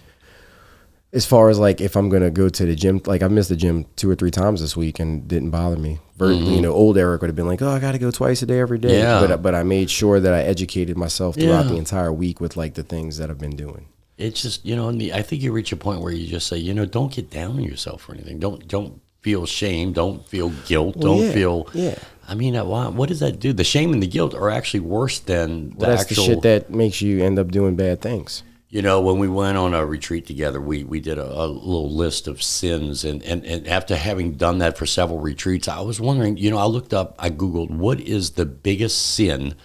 As far as like if I'm gonna go to the gym, like I missed the gym 2 or 3 times this week and it didn't bother me. You know, old Eric would have been like, "Oh, I got to go twice a day every day." Yeah. But I made sure that I educated myself throughout the entire week with like the things that I've been doing. It's just, you know, I think you reach a point where you just say, you know, don't get down on yourself for anything. Don't feel shame. Don't feel guilt. Don't feel. Yeah. I mean, what does that do? The shame and the guilt are actually worse than the That's actual. the shit that makes you end up doing bad things. You know, when we went on a retreat together, we did a little list of sins. And after having done that for several retreats, I was wondering, you know, I Googled, what is the biggest sin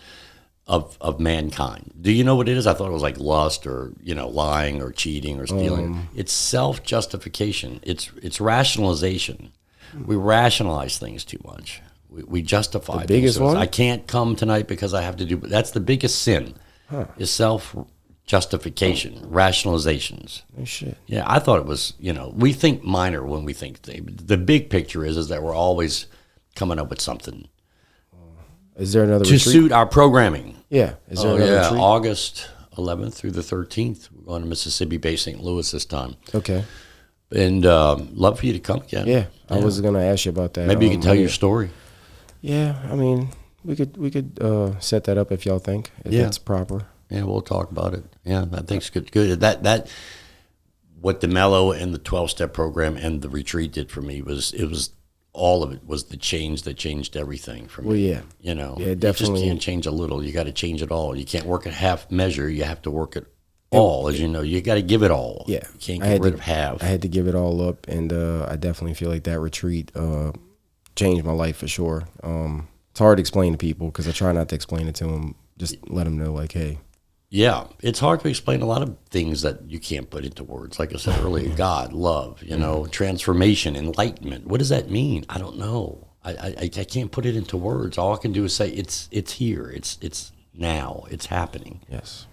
of mankind? Do you know what it is? I thought it was like lust or, you know, lying or cheating or stealing. It's self-justification. It's rationalization. We rationalize things too much. We justify things. biggest one? I can't come tonight because I have to do, but that's the biggest sin is self-justification, rationalizations. Oh, shit. Yeah, I thought it was, you know, we think minor when we think the big picture is that we're always coming up with something Is there another to retreat? suit our programming. Yeah. Is there another retreat? August 11th through the 13th. We're going to Mississippi Bay, St. Louis this time. Okay. And love for you to come again. Yeah. I was going to ask you about that. Maybe you can tell your story. Yeah. I mean, we could set that up if y'all think it's proper. Yeah, we'll talk about it. Yeah, I think it's good. Good. That what the Mellow and the 12-step program and the retreat did for me was all of it was the change that changed everything for me. Well, yeah. You know, Yeah, you definitely. just can't change a little. You got to change it all. You can't work at half measure. You have to work it all. As you know, you got to give it all. Yeah. You can't get rid of half. I had to give it all up, and I definitely feel like that retreat changed my life for sure. It's hard to explain to people because I try not to explain it to them. Just let them know, like, hey. Yeah, it's hard to explain a lot of things that you can't put into words. Like I said earlier, God, love, you know, transformation, enlightenment. What does that mean? I don't know. I can't put it into words. All I can do is say it's here. It's now. It's happening. Yes.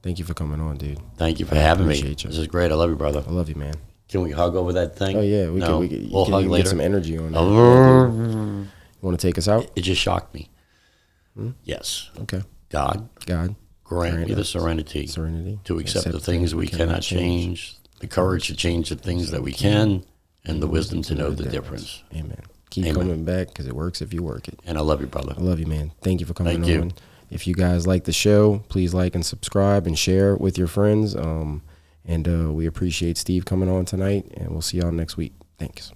Thank you for coming on, dude. Thank you for having me. appreciate you. This is great. I love you, brother. I love you, man. Can we hug over that thing? Oh yeah, we No? can. We'll hug later. Get some energy on that. You want to take us out? It just shocked me. Yes. Okay. God, God, grant me the serenity to accept the things we cannot change, the courage to change the things that we can, and the wisdom to know the difference. Amen. Keep coming back because it works if you work it. And I love you, brother. I love you, man. Thank you for coming Thank on. you. If you guys like the show, please like and subscribe and share with your friends. And we appreciate Steve coming on tonight, and we'll see y'all next week. Thanks.